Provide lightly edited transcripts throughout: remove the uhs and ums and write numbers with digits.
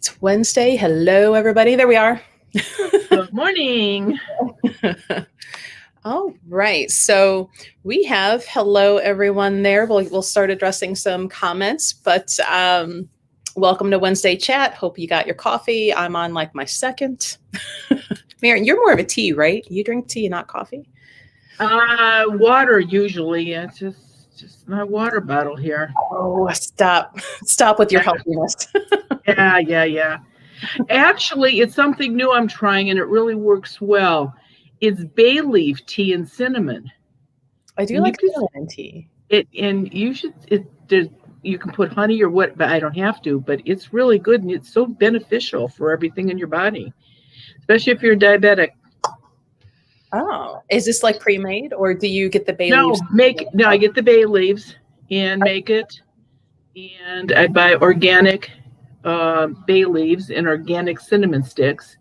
It's Wednesday. Hello, everybody. There we are. Good morning. All right. So we have hello, everyone there. We'll start addressing some comments, but welcome to Wednesday chat. Hope you got your coffee. I'm on like my second. Marion, you're more of a tea, right? You drink tea, not coffee? Water usually. It's just my water bottle here. Oh, stop with your healthiness. Yeah. Actually, it's something new I'm trying, and it really works well. It's bay leaf tea and cinnamon. I do And like cinnamon tea. You can put honey or what, but I don't have to. But it's really good, and it's so beneficial for everything in your body, especially if you're diabetic. Oh, is this like pre-made, or do you get the bay leaves? No, I get the bay leaves and make it, and I buy organic bay leaves and organic cinnamon sticks,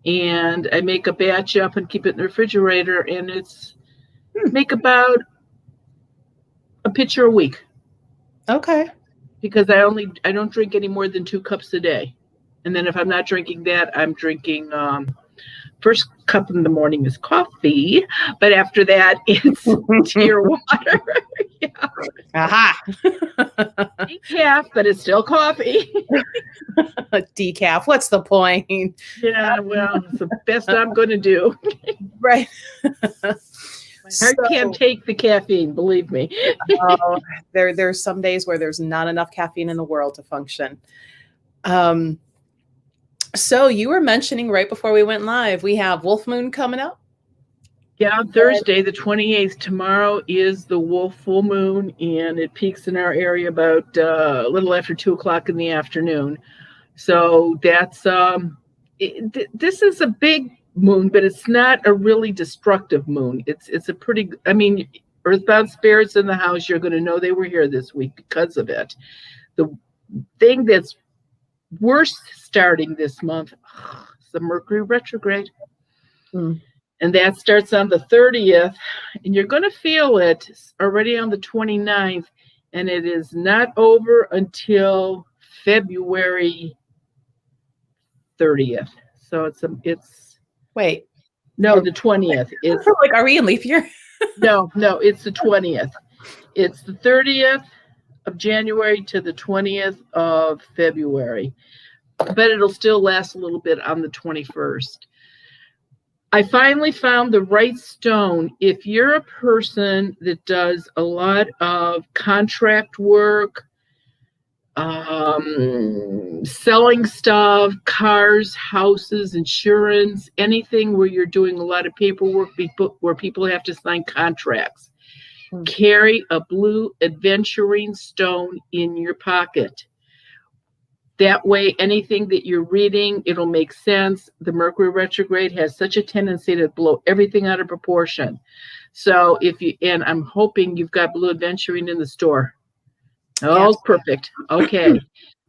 and I make a batch up and keep it in the refrigerator, and it's make about a pitcher a week. Okay. Because I don't drink any more than 2 cups a day, and then if I'm not drinking that, I'm drinking. First cup in the morning is coffee, but after that, it's tea or water. Yeah. Aha. Decaf, but it's still coffee. Decaf. What's the point? Yeah, well, it's the best I'm going to do. Right. My heart can't take the caffeine, believe me. There's some days where there's not enough caffeine in the world to function. So you were mentioning right before we went live, we have Wolf Moon coming up. Yeah, Thursday, the 28th. Tomorrow is the Wolf Full Moon, and it peaks in our area about a little after 2 o'clock in the afternoon. So that's this is a big moon, but it's not a really destructive moon. It's a pretty. I mean, earthbound spirits in the house, you're going to know they were here this week because of it. The thing that's worse starting this month is the Mercury retrograde. And that starts on the 30th, and you're going to feel it already on the 29th, and it is not over until February 30th. So it's wait. No, the 20th. It's like, are we in leap year? No, it's the 20th. It's the 30th of January to the 20th of February, but it'll still last a little bit on the 21st. I finally found the right stone. If you're a person that does a lot of contract work, selling stuff, cars, houses, insurance, anything where you're doing a lot of paperwork where people have to sign contracts, carry a blue adventuring stone in your pocket. That way, anything that you're reading, it'll make sense. The Mercury retrograde has such a tendency to blow everything out of proportion. So and I'm hoping you've got blue adventuring in the store. Oh, yeah. Perfect. Okay.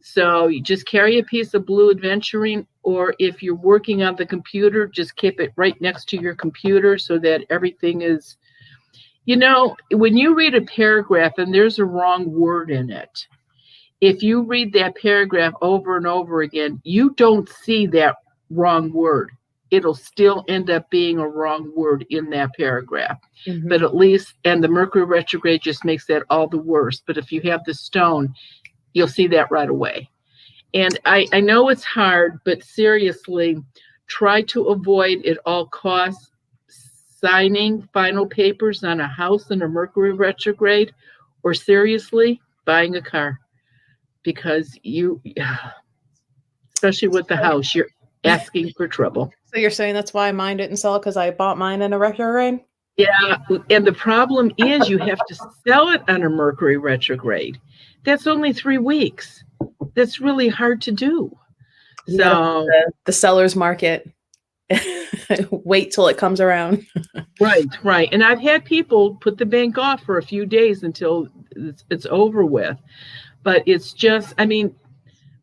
So you just carry a piece of blue adventuring, or if you're working on the computer, just keep it right next to your computer so that everything is, when you read a paragraph and there's a wrong word in it, if you read that paragraph over and over again, you don't see that wrong word. It'll still end up being a wrong word in that paragraph. Mm-hmm. But at least, and the Mercury retrograde just makes that all the worse. But if you have the stone, you'll see that right away. And I know it's hard, but seriously, try to avoid at all costs signing final papers on a house in a Mercury retrograde, or seriously, buying a car. Because especially with the house, you're asking for trouble. So you're saying that's why mine didn't sell, because I bought mine in a retrograde? Yeah, and the problem is you have to sell it on a Mercury retrograde. That's only 3 weeks. That's really hard to do. So the seller's market. Wait till it comes around. Right. And I've had people put the bank off for a few days until it's over with. But it's just,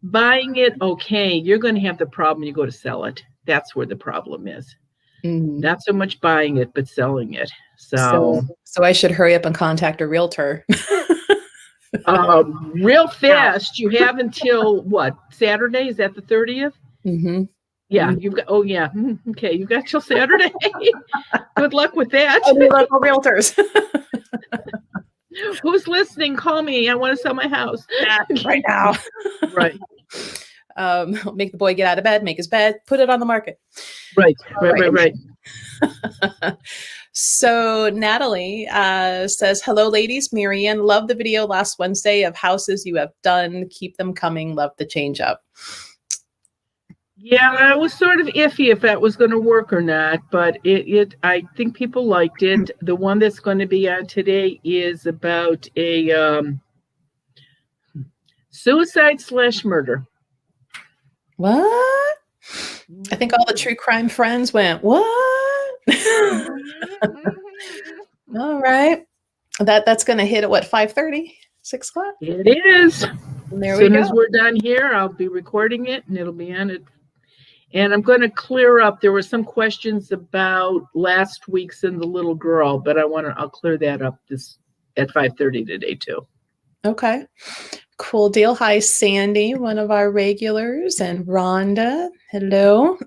buying it, okay, you're going to have the problem when you go to sell it. That's where the problem is. Mm-hmm. Not so much buying it, but selling it. So I should hurry up and contact a realtor. Real fast. You have until what? Saturday? Is that the 30th? Mm-hmm. Yeah, you've got. Oh, yeah. Okay, you've got till Saturday. Good luck with that. Oh, the local realtors. Who's listening? Call me. I want to sell my house right now. Right. Make the boy get out of bed, make his bed, put it on the market. Right. So Natalie says, hello, ladies. Marianne, love the video last Wednesday of houses you have done. Keep them coming. Love the change up. Yeah, I was sort of iffy if that was going to work or not, but I think people liked it. The one that's going to be on today is about a suicide/murder. What? I think all the true crime friends went, what? All right. That's going to hit at what, 5:30, 6 o'clock? It is. There as we soon go. as we're done here, I'll be recording it and it'll be on it. And I'm going to clear up. There were some questions about last week's and the little girl, but I'll clear that up at 5:30 today too. Okay. Cool deal. Hi, Sandy, one of our regulars, and Rhonda. Hello.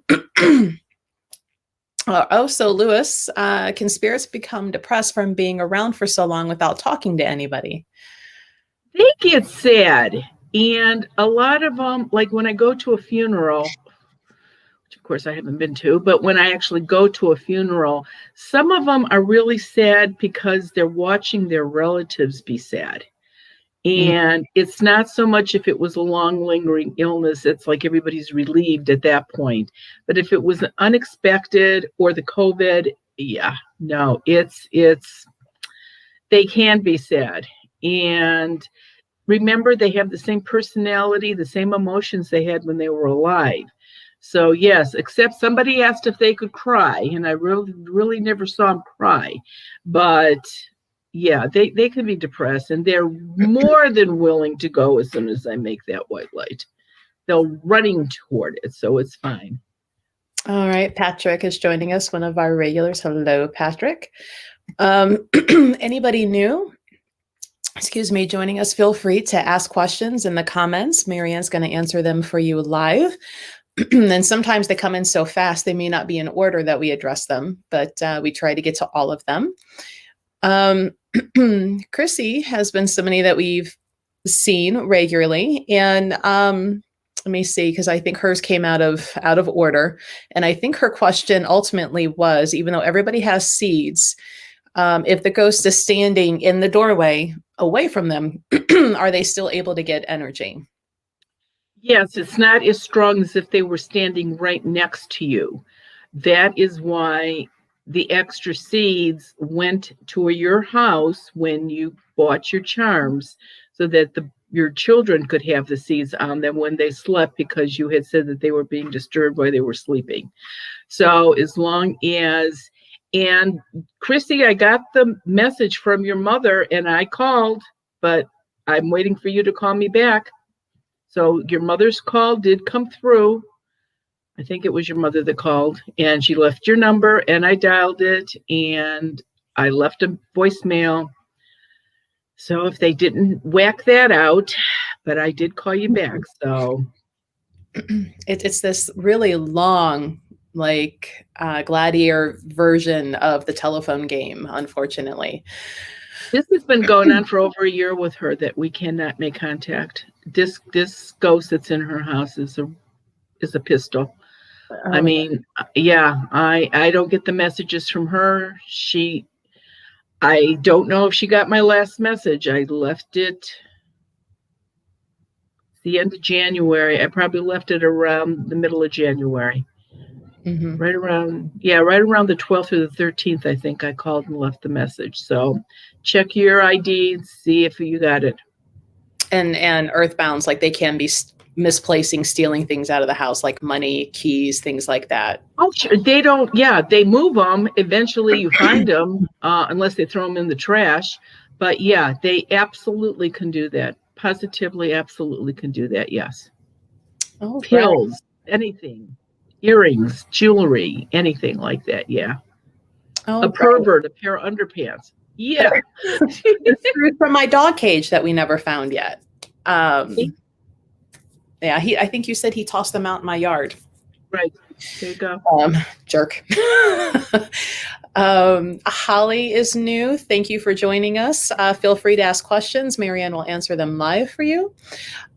So Lewis, can spirits become depressed from being around for so long without talking to anybody? They get sad. And a lot of them, like when I go to a funeral, which of course I haven't been to, but when I actually go to a funeral, some of them are really sad because they're watching their relatives be sad. And it's not so much if it was a long lingering illness, it's like everybody's relieved at that point. But if it was unexpected or the COVID, they can be sad. And remember, they have the same personality, the same emotions they had when they were alive. So yes, except somebody asked if they could cry, and I really never saw them cry. But yeah, they can be depressed, and they're more than willing to go as soon as I make that white light. They're running toward it, so it's fine. All right, Patrick is joining us, one of our regulars. Hello, Patrick. Anybody new? Joining us, feel free to ask questions in the comments. Marianne's going to answer them for you live. And sometimes they come in so fast, they may not be in order that we address them, but we try to get to all of them. Chrissy has been somebody that we've seen regularly, and let me see, because I think hers came out of order, and I think her question ultimately was, even though everybody has seeds, if the ghost is standing in the doorway away from them, are they still able to get energy? Yes, it's not as strong as if they were standing right next to you. That is why the extra seeds went to your house when you bought your charms, so that your children could have the seeds on them when they slept, because you had said that they were being disturbed while they were sleeping. So as long as, and Chrissy, I got the message from your mother and I called, but I'm waiting for you to call me back. So your mother's call did come through. I think it was your mother that called, and she left your number, and I dialed it, and I left a voicemail. So if they didn't whack that out, but I did call you back. So it's this really long, like gladiator version of the telephone game, unfortunately. This has been going on for over a year with her, that we cannot make contact. This ghost that's in her house is a pistol. I mean, yeah, I don't get the messages from her. I don't know if she got my last message. I left it the end of January. I probably left it around the middle of January. Mm-hmm. Right around the 12th or the 13th, I think I called and left the message. So check your ID and see if you got it. And earthbounds, like, they can be misplacing, stealing things out of the house, like money, keys, things like that. Oh, sure. They don't. Yeah, they move them. Eventually, you find them, unless they throw them in the trash. But yeah, they absolutely can do that. Positively, absolutely can do that. Yes. Oh, pills, right. Anything, earrings, jewelry, anything like that. Yeah. Oh, a pervert, right. A pair of underpants. Yeah. The screws from my dog cage that we never found yet. Yeah, I think you said he tossed them out in my yard. Right. There you go. Jerk. Holly is new. Thank you for joining us. Feel free to ask questions. Marianne will answer them live for you.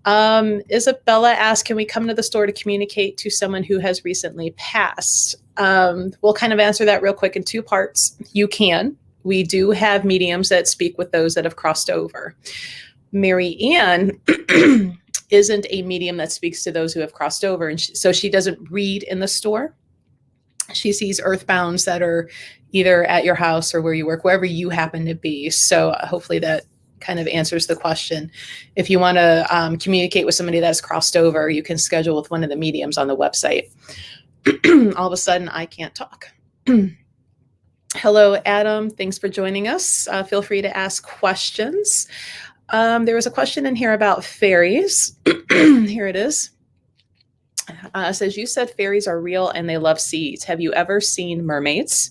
Isabella asked, can we come to the store to communicate to someone who has recently passed? We'll kind of answer that real quick in two parts. You can. We do have mediums that speak with those that have crossed over. Mary Ann isn't a medium that speaks to those who have crossed over, and so she doesn't read in the store. She sees earthbounds that are either at your house or where you work, wherever you happen to be. So hopefully that kind of answers the question. If you want to communicate with somebody that's crossed over, you can schedule with one of the mediums on the website. All of a sudden, I can't talk. Hello, Adam. Thanks for joining us. Feel free to ask questions. There was a question in here about fairies. Here it is. It says, you said fairies are real and they love seeds. Have you ever seen mermaids?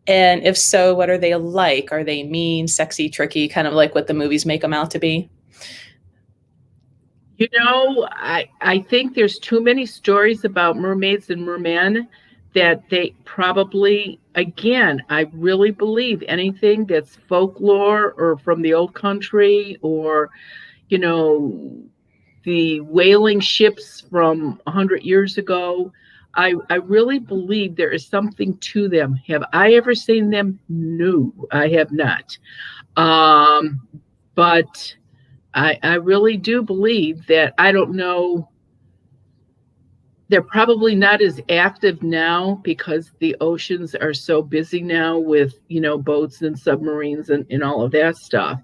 And if so, what are they like? Are they mean, sexy, tricky, kind of like what the movies make them out to be? You know, I think there's too many stories about mermaids and mermen that they probably, again, I really believe anything that's folklore or from the old country or, you know, the whaling ships from 100 years ago. I really believe there is something to them. Have I ever seen them? No, I have not. But I really do believe that, I don't know, they're probably not as active now because the oceans are so busy now with, you know, boats and submarines and all of that stuff.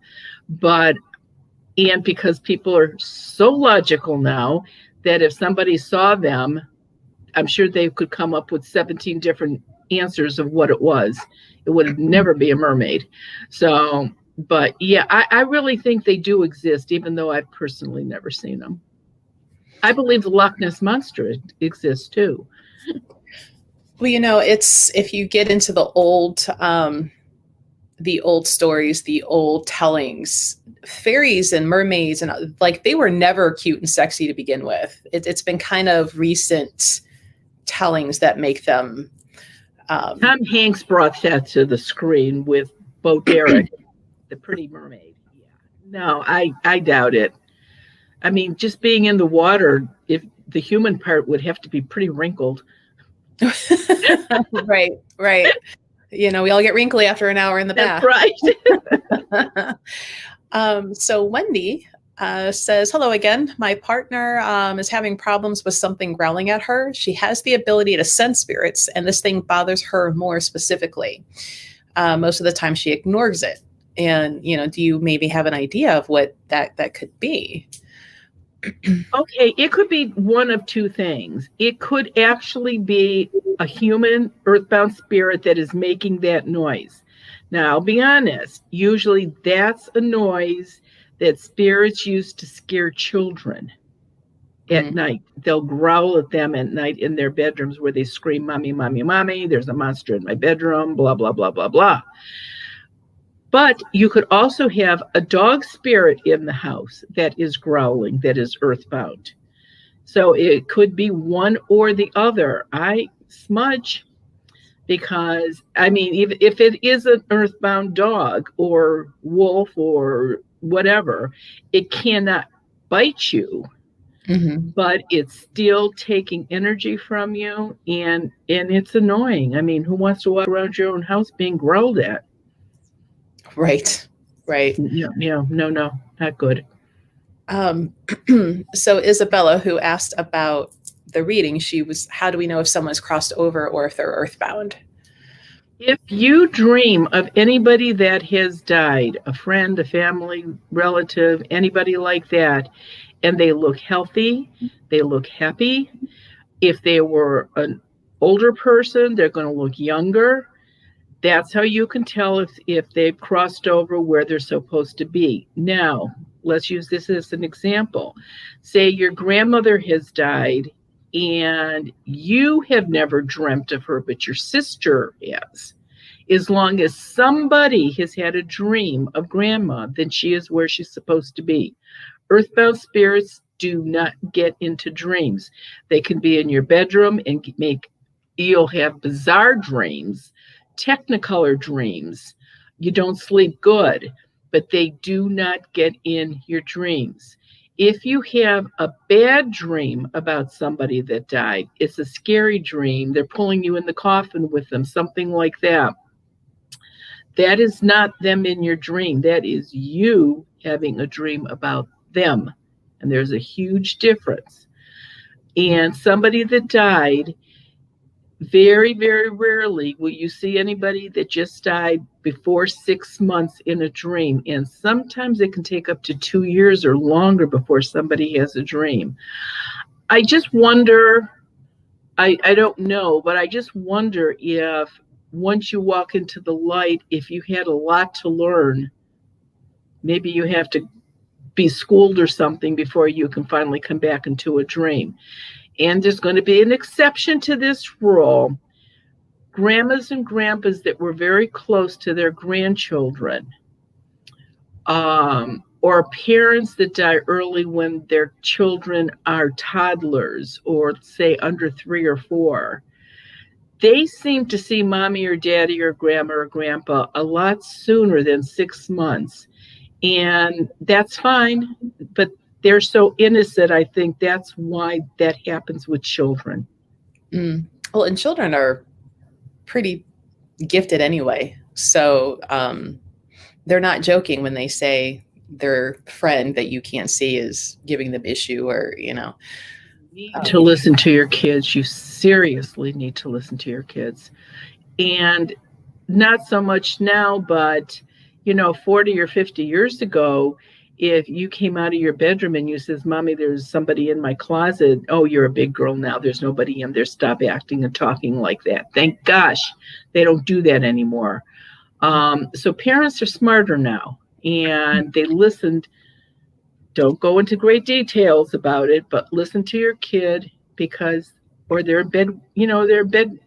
And because people are so logical now that if somebody saw them, I'm sure they could come up with 17 different answers of what it was. It would never be a mermaid. So, but yeah, I really think they do exist, even though I've personally never seen them. I believe the Loch Ness Monster exists too. Well, you know, it's, if you get into the old stories, the old tellings, fairies and mermaids, and like, they were never cute and sexy to begin with. It's been kind of recent tellings that make them. Tom Hanks brought that to the screen with Bo Derek, the Pretty Mermaid. Yeah. No, I doubt it. I mean, just being in the water, if the human part would have to be pretty wrinkled. Right. You know, we all get wrinkly after an hour in the bath. That's right. So Wendy says, hello again. My partner is having problems with something growling at her. She has the ability to sense spirits, and this thing bothers her more specifically. Most of the time she ignores it. And, you know, do you maybe have an idea of what that could be? Okay, it could be one of two things. It could actually be a human earthbound spirit that is making that noise. Now, I'll be honest, usually that's a noise that spirits use to scare children at night. They'll growl at them at night in their bedrooms where they scream, mommy, mommy, mommy, there's a monster in my bedroom, blah, blah, blah, blah, blah. But you could also have a dog spirit in the house that is growling, that is earthbound. So it could be one or the other. I smudge, because, I mean, if it is an earthbound dog or wolf or whatever, it cannot bite you, but it's still taking energy from you, and it's annoying. I mean, who wants to walk around your own house being growled at? Right. Yeah, no, not good. So Isabella, who asked about the reading, she was, how do we know if someone's crossed over or if they're earthbound? If you dream of anybody that has died, a friend, a family relative, anybody like that, and they look healthy, they look happy. If they were an older person, they're going to look younger. That's how you can tell if they've crossed over where they're supposed to be. Now, let's use this as an example. Say your grandmother has died and you have never dreamt of her, but your sister has. As long as somebody has had a dream of grandma, then she is where she's supposed to be. Earthbound spirits do not get into dreams. They can be in your bedroom and you'll have bizarre dreams, technicolor dreams. You don't sleep good, but they do not get in your dreams. If you have a bad dream about somebody that died, it's a scary dream, they're pulling you in the coffin with them, something like that. That is not them in your dream. That is you having a dream about them. And there's a huge difference. And somebody that died, very, very rarely will you see anybody that just died before 6 months in a dream. And sometimes it can take up to 2 years or longer before somebody has a dream. I just wonder, I don't know, but I just wonder if once you walk into the light, if you had a lot to learn, maybe you have to be schooled or something before you can finally come back into a dream. And there's going to be an exception to this rule. Grandmas and grandpas that were very close to their grandchildren, or parents that die early when their children are toddlers or say under 3 or 4, they seem to see mommy or daddy or grandma or grandpa a lot sooner than 6 months. And that's fine, but they're so innocent. I think that's why that happens with children. Well, and children are pretty gifted anyway. So they're not joking when they say their friend that you can't see is giving them issue, or, you know. You need to listen to your kids. You seriously need to listen to your kids. And not so much now, but 40 or 50 years ago, if you came out of your bedroom and you says, Mommy, there's somebody in my closet. Oh, you're a big girl now. There's nobody in there. Stop acting and talking like that. Thank gosh they don't do that anymore. So parents are smarter now, and they listened. Don't go into great details about it, but listen to your kid, because, or they're in bed,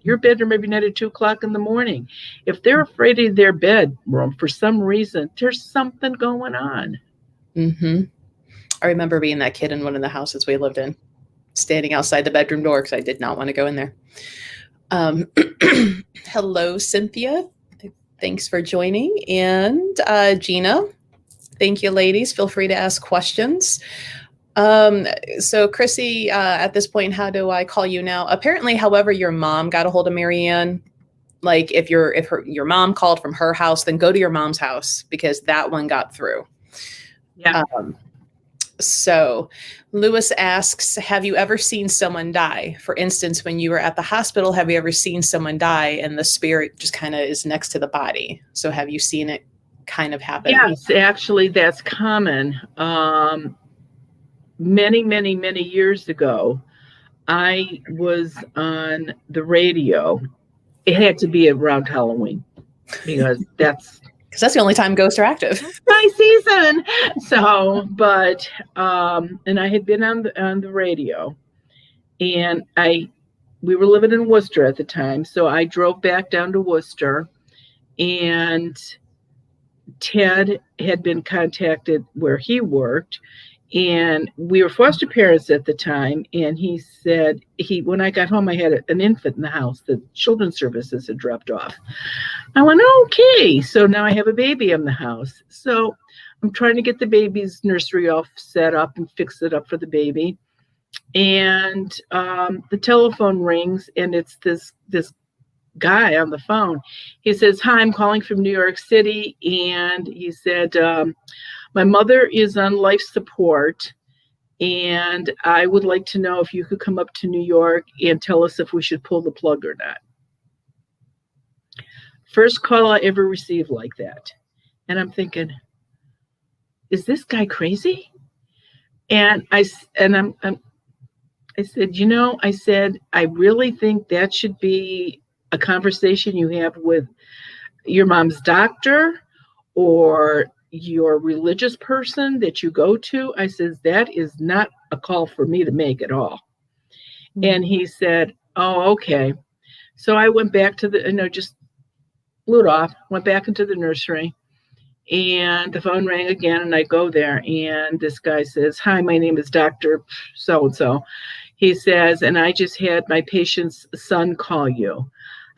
your bedroom every night at 2:00 in the morning. If they're afraid of their bedroom for some reason, there's something going on. Mm-hmm. I remember being that kid in one of the houses we lived in, standing outside the bedroom door because I did not want to go in there. Hello, Cynthia. Thanks for joining. And Gina, thank you, ladies. Feel free to ask questions. So Chrissy, at this point, how do I call you now? Apparently, however, your mom got a hold of Marianne. Like if your mom called from her house, then go to your mom's house, because that one got through. Yeah. So Lewis asks, have you ever seen someone die? For instance, when you were at the hospital, have you ever seen someone die and the spirit just kind of is next to the body? So have you seen it kind of happen? Yes, actually, that's common. Many, many, many years ago, I was on the radio. It had to be around Halloween, because that's the only time ghosts are active. My season. So, but and I had been on the radio, and we were living in Worcester at the time, so I drove back down to Worcester, and Ted had been contacted where he worked, and we were foster parents at the time. And he said, when I got home, I had an infant in the house that children's services had dropped off. I went, okay, so now I have a baby in the house. So I'm trying to get the baby's nursery all set up and fix it up for the baby. And the telephone rings, and it's this guy on the phone. He says, hi, I'm calling from New York City. And he said, my mother is on life support, and I would like to know if you could come up to New York and tell us if we should pull the plug or not. First call I ever received like that. And I'm thinking, is this guy crazy? And I said, I really think that should be a conversation you have with your mom's doctor or your religious person that you go to. I says, that is not a call for me to make at all. Mm-hmm. And he said, oh, okay. So I went back to just blew it off, went back into the nursery, and the phone rang again, and I go there, and this guy says, "Hi, my name is Dr. So-and-so." He says, "And I just had my patient's son call you."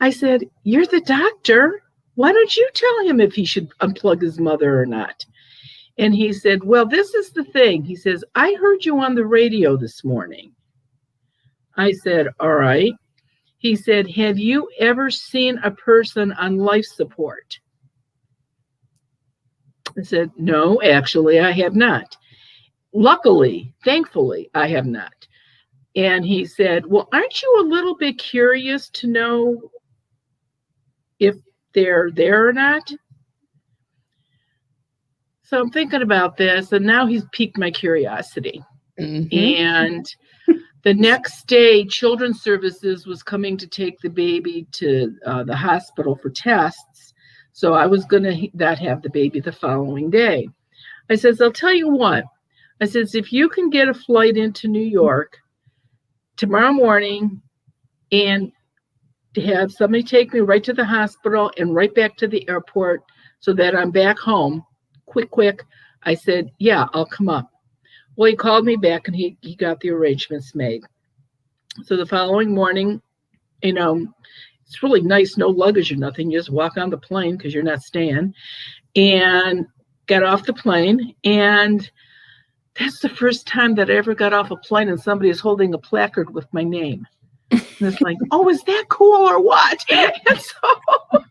I said, "You're the doctor. Why don't you tell him if he should unplug his mother or not?" And he said, "Well, this is the thing." He says, "I heard you on the radio this morning." I said, "All right." He said, "Have you ever seen a person on life support?" I said, "No, actually, I have not. Luckily, thankfully, I have not." And he said, "Well, aren't you a little bit curious to know if they're there or not?" So I'm thinking about this, and now he's piqued my curiosity. Mm-hmm. And the next day, Children's Services was coming to take the baby to the hospital for tests. So I was going to not have the baby the following day. I says, "I'll tell you what." I says, "If you can get a flight into New York tomorrow morning and to have somebody take me right to the hospital and right back to the airport so that I'm back home, quick. I said, "Yeah, I'll come up." Well, he called me back and he got the arrangements made. So the following morning, it's really nice, no luggage or nothing. You just walk on the plane because you're not staying. And got off the plane. And that's the first time that I ever got off a plane and somebody is holding a placard with my name. And it's like, oh, is that cool or what? And so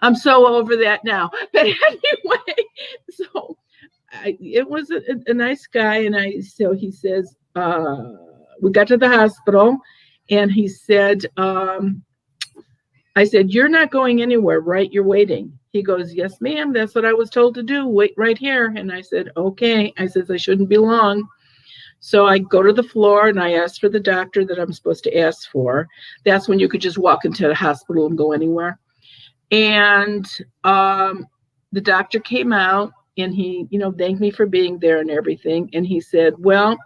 I'm so over that now. But anyway, so it was a nice guy. And so he says, we got to the hospital and he said, I said, "You're not going anywhere, right? You're waiting." He goes, "Yes, ma'am. That's what I was told to do. Wait right here." And I said, "Okay." I says, "I shouldn't be long." So I go to the floor and I ask for the doctor that I'm supposed to ask for. That's when you could just walk into the hospital and go anywhere. And the doctor came out and he, thanked me for being there and everything. And he said, "Well,"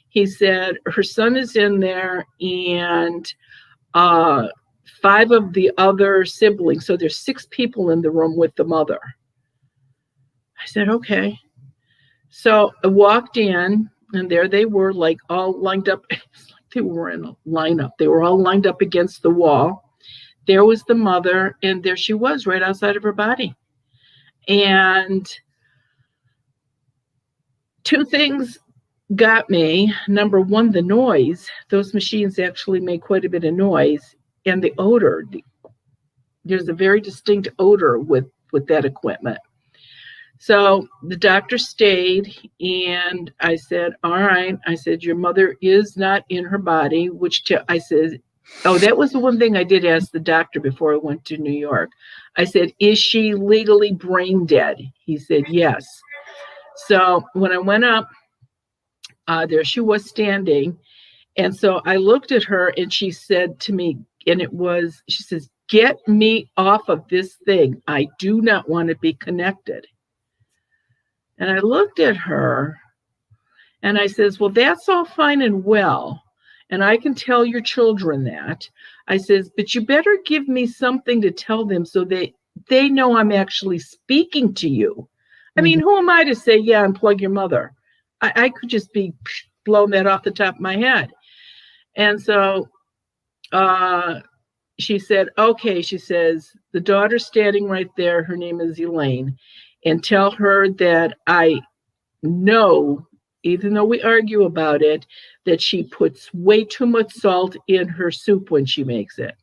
he said, "her son is in there and 5 of the other siblings. So there's 6 people in the room with the mother." I said, "Okay." So I walked in and there they were, like all lined up. It's like they were in a lineup. They were all lined up against the wall. There was the mother and there she was right outside of her body. And 2 things got me. Number one, the noise. Those machines actually make quite a bit of noise. And the odor. There's a very distinct odor with that equipment. So the doctor stayed and I said, "All right." I said, "Your mother is not in her body," I said, oh, that was the one thing I did ask the doctor before I went to New York. I said, "Is she legally brain dead?" He said, "Yes." So when I went up, there she was standing. And so I looked at her and she said to me, she says, "Get me off of this thing. I do not want to be connected." And I looked at her and I says, "Well, that's all fine and well. And I can tell your children that." I says, "But you better give me something to tell them so they know I'm actually speaking to you." I mean, who am I to say, "Yeah, unplug your mother"? I could just be blown that off the top of my head. And so she said, "Okay." She says, "The daughter's standing right there. Her name is Elaine. And tell her that I know, even though we argue about it, that she puts way too much salt in her soup when she makes it."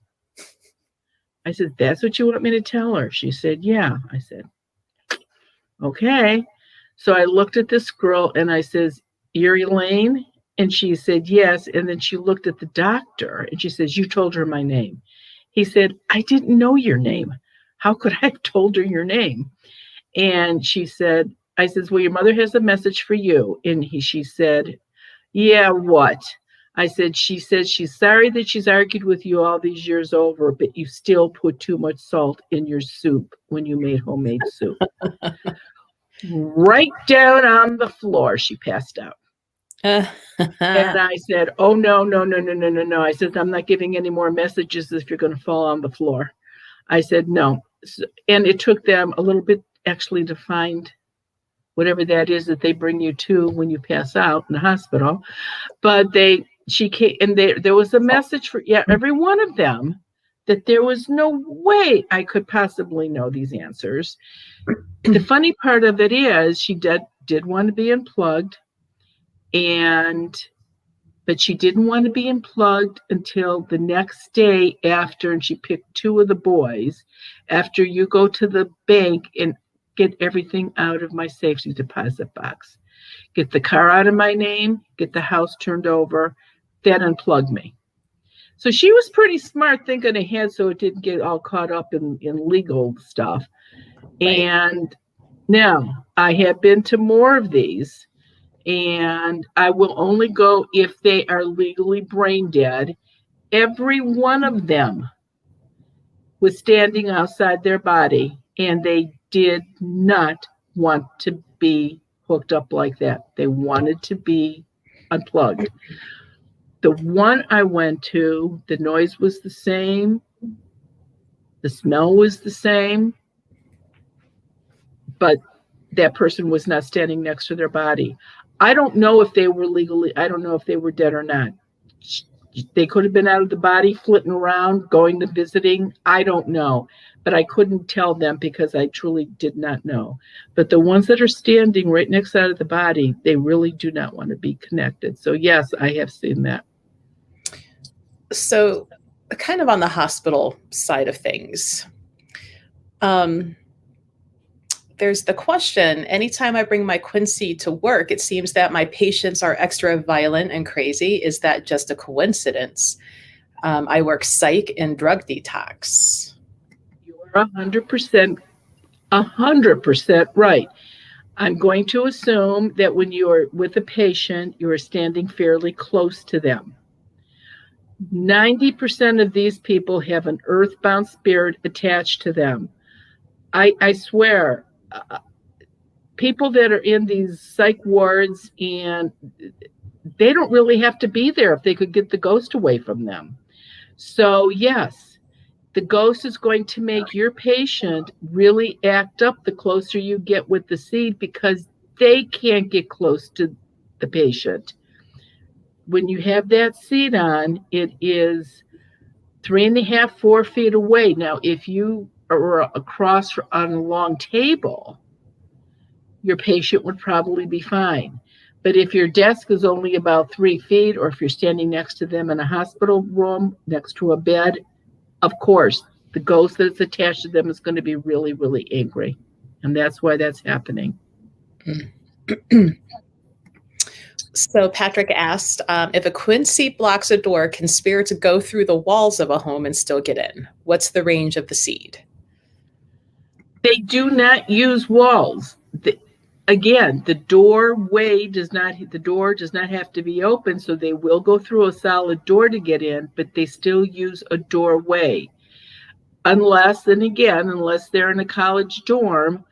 I said, "That's what you want me to tell her?" She said, "Yeah." I said, "Okay." So I looked at this girl and I says, "You're Elaine?" And she said, "Yes." And then she looked at the doctor and she says, "You told her my name." He said, "I didn't know your name. How could I have told her your name?" And she said, I says, "Well, your mother has a message for you." And she said, "Yeah, what?" I said, "She says she's sorry that she's argued with you all these years over, but you still put too much salt in your soup when you made homemade soup." Right down on the floor, she passed out. And I said, "Oh, no, no, no, no. I said, "I'm not giving any more messages if you're going to fall on the floor." I said, "No." and it took them a little bit actually to find whatever that is that they bring you to when you pass out in the hospital. But she came, and there was a message for every one of them that there was no way I could possibly know these answers. The funny part of it is she did want to be unplugged, but she didn't want to be unplugged until the next day after, and she picked two of the boys, after you go to the bank and get everything out of my safety deposit box. Get the car out of my name, get the house turned over, then unplug me. So she was pretty smart thinking ahead so it didn't get all caught up in legal stuff. Right. And now I have been to more of these, and I will only go if they are legally brain dead. Every one of them was standing outside their body, and they did not want to be hooked up like that. They wanted to be unplugged. The one I went to, the noise was the same, the smell was the same, but that person was not standing next to their body. I don't know if they were I don't know if they were dead or not. They could have been out of the body, flitting around, going to visiting. I don't know. But I couldn't tell them because I truly did not know. But the ones that are standing right next out of the body, they really do not want to be connected. So yes, I have seen that. So kind of on the hospital side of things, there's the question, anytime I bring my Quincy to work, it seems that my patients are extra violent and crazy. Is that just a coincidence? I work psych and drug detox. You are 100% right. I'm going to assume that when you are with a patient, you are standing fairly close to them. 90% of these people have an earthbound spirit attached to them. I swear, people that are in these psych wards, and they don't really have to be there if they could get the ghost away from them. So yes, the ghost is going to make your patient really act up the closer you get with the seed, because they can't get close to the patient. When you have that seed on, it is 3.5, 4 feet away. Now, if you are across on a long table, your patient would probably be fine. But if your desk is only about 3 feet, or if you're standing next to them in a hospital room, next to a bed, of course, the ghost that's attached to them is going to be really, really angry. And that's why that's happening. So Patrick asked, if a Quincy blocks a door, can spirits go through the walls of a home and still get in? What's the range of the seed? They do not use walls. Again, the door does not have to be open, so they will go through a solid door to get in, but they still use a doorway. Unless they're in a college dorm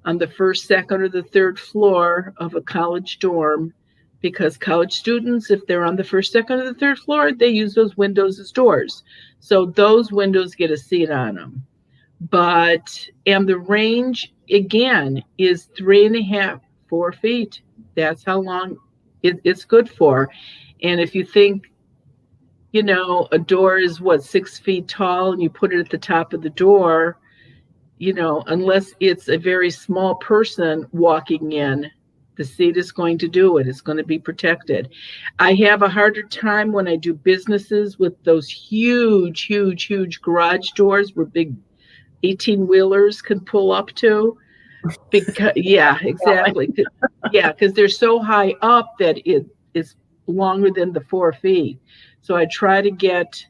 on the first, second, or the third floor of a college dorm, because college students, if they're on the first, second, or the third floor, they use those windows as doors. So those windows get a seat on them. And the range, again, is 3.5, 4 feet. That's how long it's good for. And if you think, a door is 6 feet tall, and you put it at the top of the door, unless it's a very small person walking in, the seed is going to do it. It's going to be protected. I have a harder time when I do businesses with those huge, huge, huge garage doors where big 18-wheelers can pull up to. Because exactly. Because they're so high up that it is longer than the 4 feet. So I try to get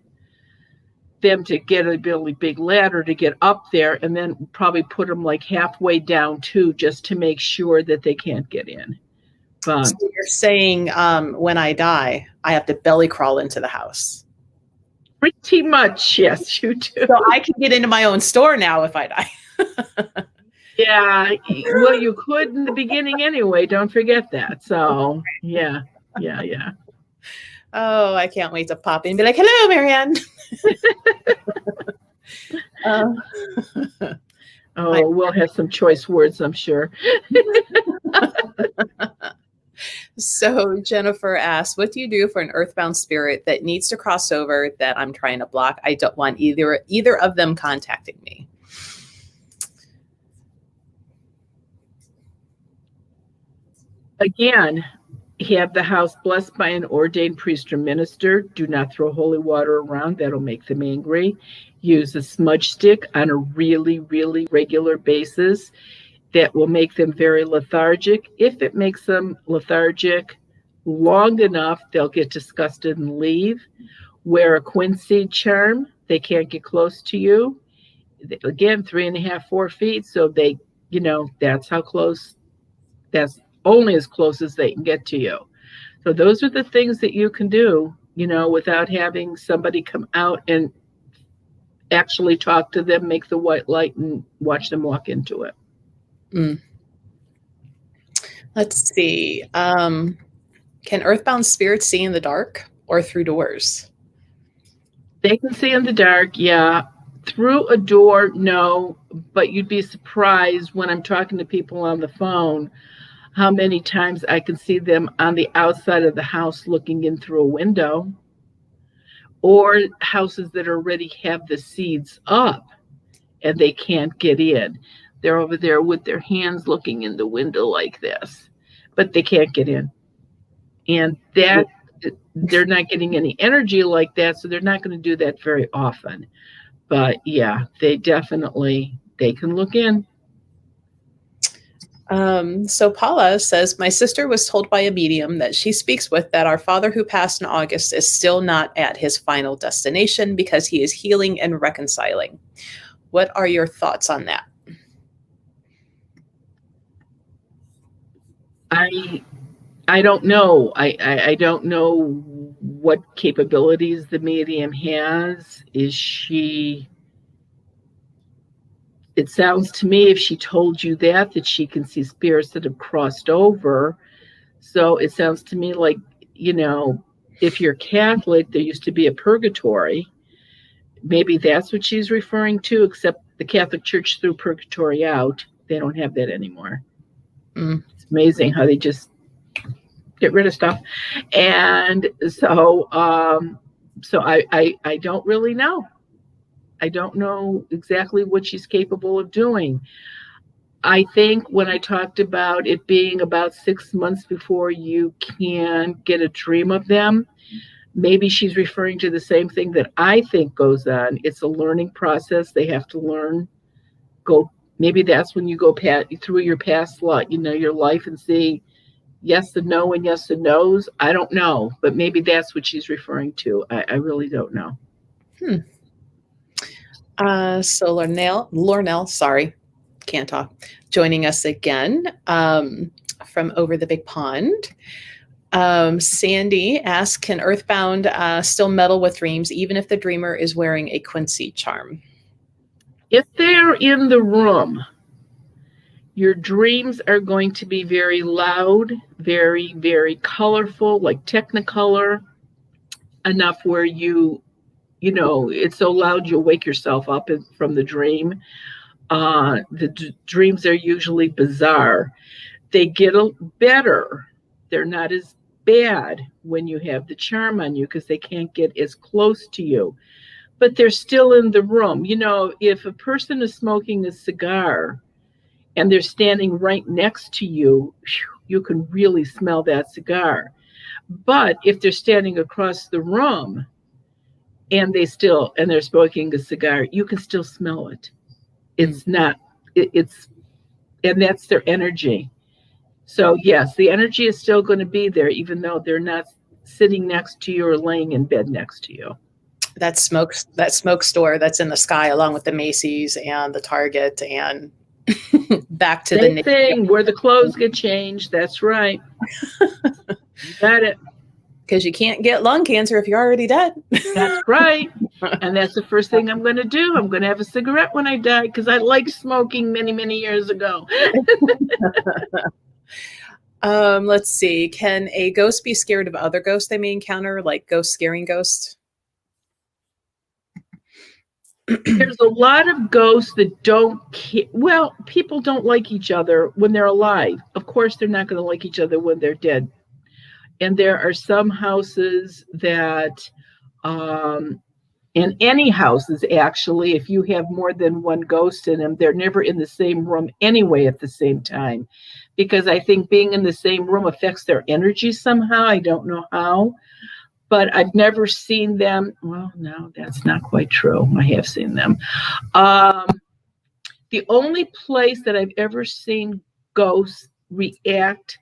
them to get a really big ladder to get up there, and then probably put them halfway down too, just to make sure that they can't get in. So you're saying when I die, I have to belly crawl into the house? Pretty much, yes, you do. So I can get into my own store now if I die. Yeah, well, you could in the beginning anyway. Don't forget that. So, yeah. Oh, I can't wait to pop in and be like, hello, Marianne. Oh, we'll have some choice words, I'm sure. So Jennifer asks, what do you do for an earthbound spirit that needs to cross over that I'm trying to block? I don't want either of them contacting me. Again, have the house blessed by an ordained priest or minister. Do not throw holy water around. That'll make them angry. Use a smudge stick on a really, really regular basis. That will make them very lethargic. If it makes them lethargic long enough, they'll get disgusted and leave. Wear a quincy charm. They can't get close to you. Again, 3.5, 4 feet. So they, that's how close, that's only as close as they can get to you. So those are the things that you can do, without having somebody come out and actually talk to them, make the white light, and watch them walk into it. Mm. Let's see. Can earthbound spirits see in the dark or through doors? They can see in the dark, yeah. Through a door, no. But you'd be surprised when I'm talking to people on the phone how many times I can see them on the outside of the house looking in through a window, or houses that already have the seeds up and they can't get in. They're over there with their hands looking in the window like this, but they can't get in. And that they're not getting any energy like that, so they're not going to do that very often. But yeah, they can look in. So Paula says, my sister was told by a medium that she speaks with that our father who passed in August is still not at his final destination because he is healing and reconciling. What are your thoughts on that? I don't know. I don't know what capabilities the medium has. It sounds to me, if she told you that she can see spirits that have crossed over. So it sounds to me like, if you're Catholic, there used to be a purgatory. Maybe that's what she's referring to, except the Catholic Church threw purgatory out. They don't have that anymore. It's amazing how they just get rid of stuff. And so I don't really know. I don't know exactly what she's capable of doing. I think when I talked about it being about 6 months before you can get a dream of them, maybe she's referring to the same thing that I think goes on. It's a learning process. They have to learn. Maybe that's when you go through your past your life, and see yes and no and yes and no's. I don't know, but maybe that's what she's referring to. I really don't know. So Lornell, sorry, can't talk, joining us again from over the big pond. Sandy asks, can earthbound still meddle with dreams even if the dreamer is wearing a quincy charm? If they're in the room, your dreams are going to be very loud, very, very colorful, like Technicolor, enough where it's so loud you'll wake yourself up from the dream. The dreams are usually bizarre. They get better. They're not as bad when you have the charm on you because they can't get as close to you. But they're still in the room. If a person is smoking a cigar and they're standing right next to you, you can really smell that cigar. But if they're standing across the room and they're smoking a cigar, you can still smell it. It's not, and that's their energy. So yes, the energy is still going to be there, even though they're not sitting next to you or laying in bed next to you. That smoke store that's in the sky, along with the Macy's and the Target, and back to Same thing where the clothes get changed. That's right. You got it. Because you can't get lung cancer if you're already dead. That's right. And that's the first thing I'm going to do. I'm going to have a cigarette when I die because I liked smoking many, many years ago. Let's see. Can a ghost be scared of other ghosts they may encounter, like ghosts scaring ghosts? There's a lot of ghosts that don't well, people don't like each other when they're alive. Of course, they're not going to like each other when they're dead. And there are some houses that, um, in any houses, actually, if you have more than one ghost in them, they're never in the same room anyway at the same time. Because I think being in the same room affects their energy somehow. I don't know how, but I've never seen them. Well, no, that's not quite true. I have seen them. Um, the only place that I've ever seen ghosts react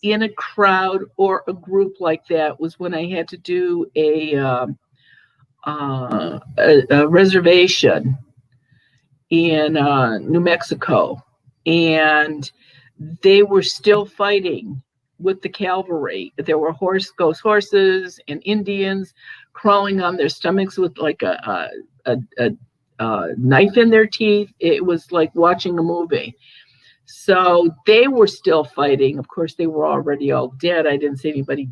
in a crowd or a group like that was when I had to do a reservation in New Mexico, and they were still fighting with the cavalry. There were ghost horses and Indians crawling on their stomachs with like a knife in their teeth. It was like watching a movie. So they were still fighting. Of course, they were already all dead. I didn't see anybody.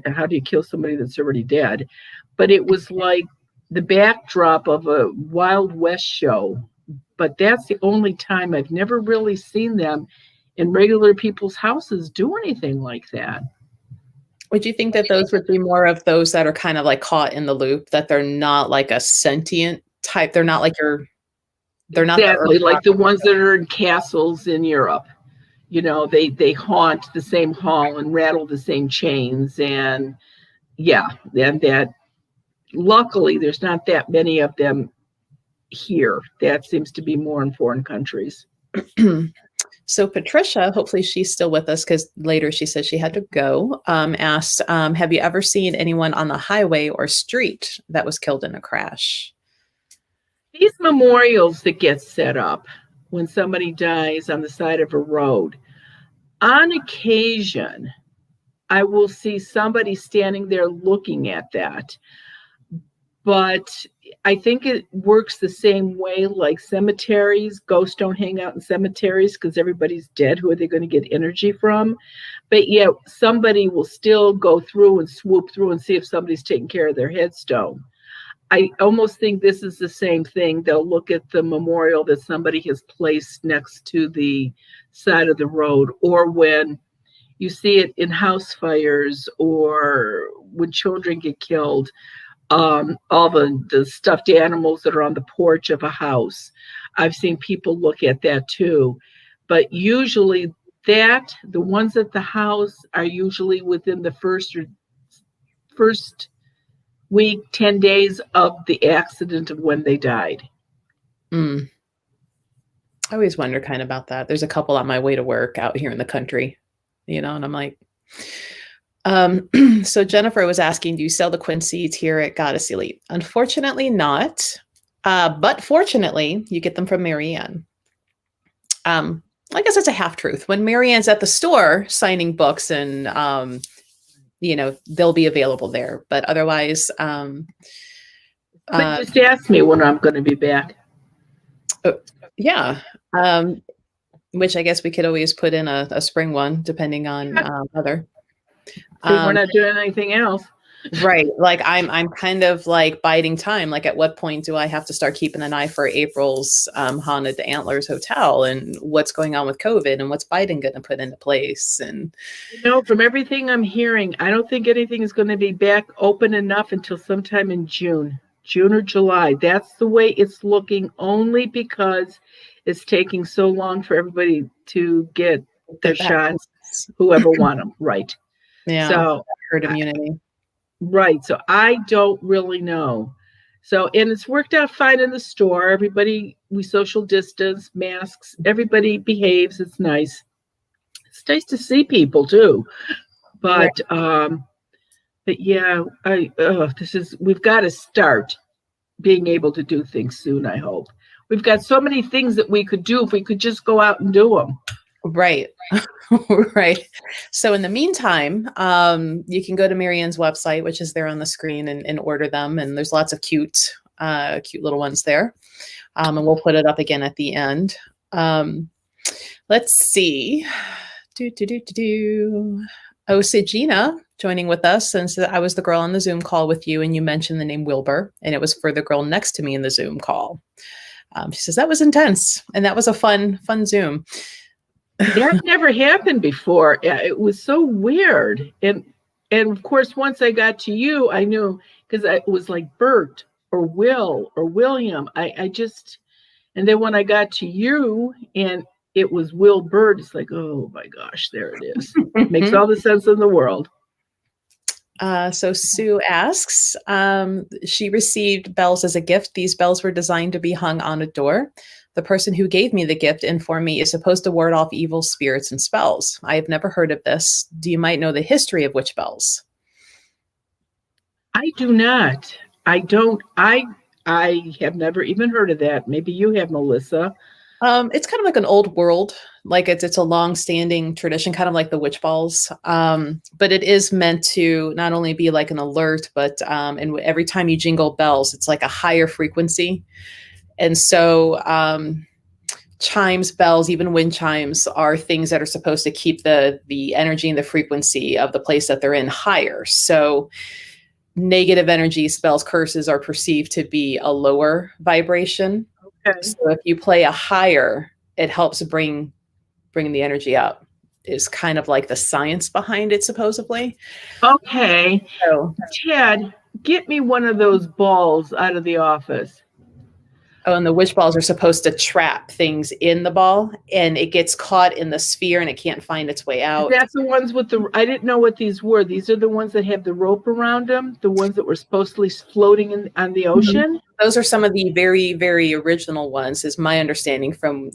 How do you kill somebody that's already dead? But it was like the backdrop of a Wild West show. But that's the only time I've never really seen them in regular people's houses do anything like that. Would you think that those would be more of those that are kind of like caught in the loop, that they're not like a sentient type? They're not like they're not exactly the like the ones that are in castles in Europe. You know, they haunt the same hall and rattle the same chains, and yeah, that luckily there's not that many of them here. That seems to be more in foreign countries. So Patricia, hopefully she's still with us because later she said she had to go, asked, have you ever seen anyone on the highway or street that was killed in a crash? These memorials that get set up when somebody dies on the side of a road, on occasion, I will see somebody standing there looking at that. But I think it works the same way like cemeteries. Ghosts don't hang out in cemeteries because everybody's dead. Who are they going to get energy from? But yet somebody will still go through and swoop through and see if somebody's taking care of their headstone. I almost think this is the same thing. They'll look at the memorial that somebody has placed next to the side of the road, or when you see it in house fires or when children get killed, all the stuffed animals that are on the porch of a house. I've seen people look at that too. But usually the ones at the house are usually within the first week, 10 days of the accident of when they died. I always wonder kind of about that. There's a couple on my way to work out here in the country, and I'm like, so Jennifer was asking, do you sell the quince seeds here at Goddess Elite? Unfortunately not. But fortunately, you get them from Marianne. I guess it's a half truth. When Marianne's at the store signing books and, they'll be available there. But otherwise, just ask me when I'm going to be back. Yeah. Which I guess we could always put in a spring one, depending on weather. We're not doing anything else. Right. Like I'm kind of like biding time. Like at what point do I have to start keeping an eye for April's Haunted Antlers Hotel and what's going on with COVID and what's Biden going to put into place? And from everything I'm hearing, I don't think anything is going to be back open enough until sometime in June or July. That's the way it's looking, only because it's taking so long for everybody to get their shots, whoever want them. Right. Yeah. So herd immunity. Right. So I don't really know. So, and it's worked out fine in the store. Everybody, we social distance, masks, everybody behaves. It's nice. It's nice to see people too. But, but yeah, we've got to start being able to do things soon, I hope. We've got so many things that we could do if we could just go out and do them. Right. Right. So in the meantime, you can go to Marianne's website, which is there on the screen, and order them. And there's lots of cute little ones there. And we'll put it up again at the end. Let's see. Oh, Segina joining with us, since I was the girl on the Zoom call with you and you mentioned the name Wilbur, and it was for the girl next to me in the Zoom call. She says that was intense, and that was a fun Zoom. That never happened before. It was so weird. And of course, once I got to you, I knew, because it was like Bert or Will or William. I just, and then when I got to you and it was Will Bird, it's like, oh my gosh, there it is. Makes all the sense in the world. So Sue asks, she received bells as a gift. These bells were designed to be hung on a door. The person who gave me the gift informed me is supposed to ward off evil spirits and spells. I have never heard of this. Do you might know the history of witch bells? I do not. I don't. I have never even heard of that. Maybe you have, Melissa. It's kind of like an old world, like it's a long-standing tradition, kind of like the witch balls. But it is meant to not only be like an alert, but and every time you jingle bells, it's like a higher frequency. And so chimes, bells, even wind chimes are things that are supposed to keep the energy and the frequency of the place that they're in higher. So negative energy, spells, curses are perceived to be a lower vibration. Okay. So if you play a higher, it helps bring the energy up. Is kind of like the science behind it, supposedly. Okay. So, Ted, get me one of those balls out of the office. Oh, and the witch balls are supposed to trap things in the ball, and it gets caught in the sphere and it can't find its way out. That's the ones with the, I didn't know what these were. These are the ones that have the rope around them, the ones that were supposedly floating on the ocean. Those are some of the very, very original ones, is my understanding from,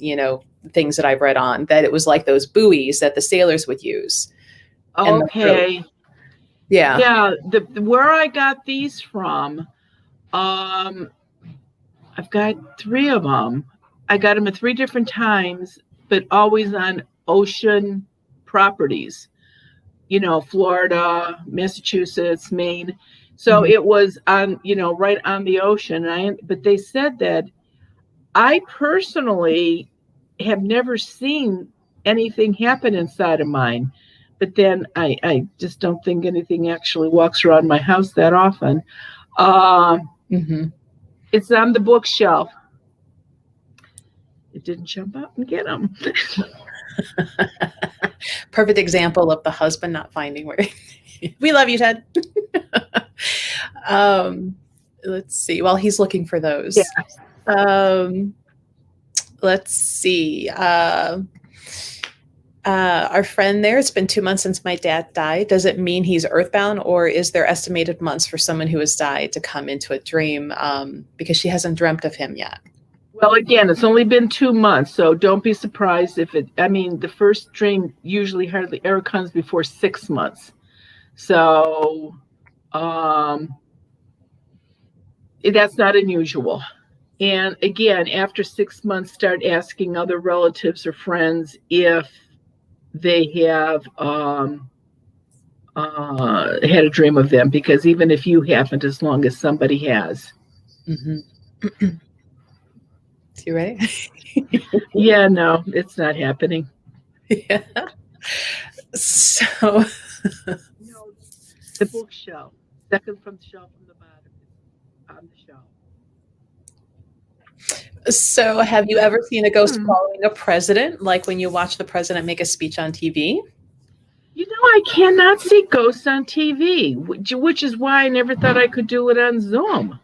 things that I've read on, that it was like those buoys that the sailors would use. Okay. Yeah. Yeah. Where I got these from, I've got 3 of them. I got them at 3 different times, but always on ocean properties, Florida, Massachusetts, Maine. So it was on, right on the ocean. But they said that I personally have never seen anything happen inside of mine. But then I just don't think anything actually walks around my house that often. It's on the bookshelf. It didn't jump up and get them. Perfect example of the husband not finding where. We love you, Ted. Let's see. While he's looking for those. Yeah. Let's see. Our friend there, it's been 2 months since my dad died. Does it mean he's earthbound, or is there estimated months for someone who has died to come into a dream? Because she hasn't dreamt of him yet. Well, again, it's only been 2 months, so don't be surprised if the first dream usually hardly ever comes before 6 months. So that's not unusual. And again, after 6 months, start asking other relatives or friends if they have had a dream of them, because even if you haven't, as long as somebody has. You ready? Yeah, no, it's not happening. Yeah. So no, the bookshelf, second from the shelf from the bottom, on the shelf. So have you ever seen a ghost following a president, like when you watch the president make a speech on TV? I cannot see ghosts on TV, which is why I never thought I could do it on Zoom,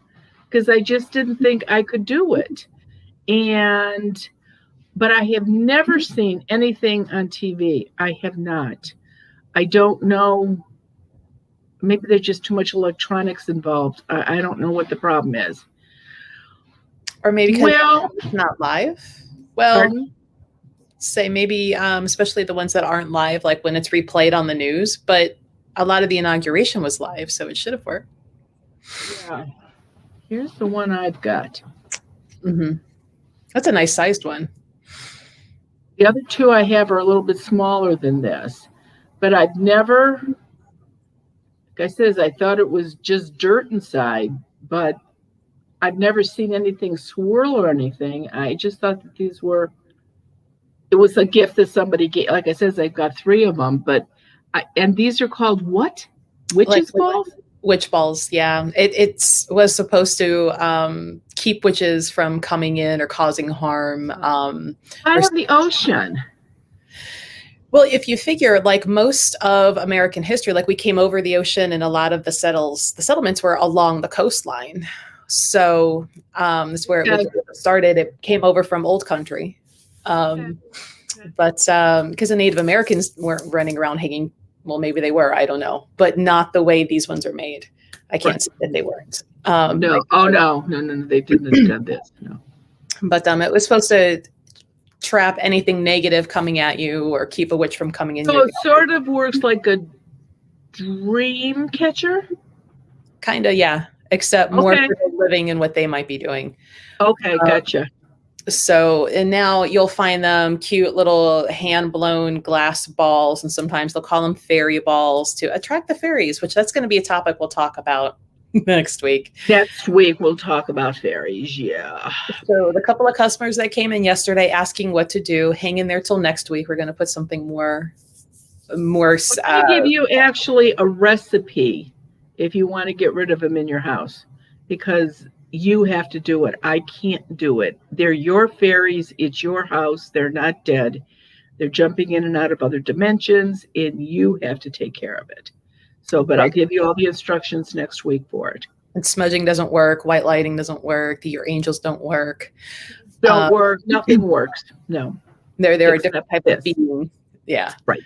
because I just didn't think I could do it. But I have never seen anything on TV. I have not. I don't know. Maybe there's just too much electronics involved. I don't know what the problem is. Or maybe because it's not live. Well, pardon? Say maybe, especially the ones that aren't live, like when it's replayed on the news. But a lot of the inauguration was live, so it should have worked. Yeah. Here's the one I've got. That's a nice sized one. The other 2 I have are a little bit smaller than this, but I've never, like I said, I thought it was just dirt inside, but I've never seen anything swirl or anything. I just thought that it was a gift that somebody gave. Like I said, I've got 3 of them, and these are called what? Witches balls? Witch balls, yeah. It was supposed to keep witches from coming in or causing harm. Out of the ocean. Well, if you figure, like most of American history, like we came over the ocean, and a lot of the settlements were along the coastline. So that's where it started. It came over from Old Country, but because the Native Americans weren't running around hanging. Well, maybe they were. I don't know, but not the way these ones are made. I can't say that they weren't. No. No. They didn't have done this. No. But it was supposed to trap anything negative coming at you or keep a witch from coming in. So it sort of works like a dream catcher? Kind of, yeah. Except more for the living and what they might be doing. Okay, gotcha. So, and now you'll find them cute little hand-blown glass balls, and sometimes they'll call them fairy balls to attract the fairies, which that's going to be a topic we'll talk about next week. Next week we'll talk about fairies, yeah. So the couple of customers that came in yesterday asking what to do, hang in there till next week. We're going to put something more. I give you actually a recipe if you want to get rid of them in your house, because you have to do it. I can't do it. They're your fairies. It's your house. They're not dead. They're jumping in and out of other dimensions, and you have to take care of it. So, but I'll give you all the instructions next week for it. And smudging doesn't work. White lighting doesn't work. Your angels don't work. Don't work. Nothing works. No. They're a different type of being. Yeah. Right.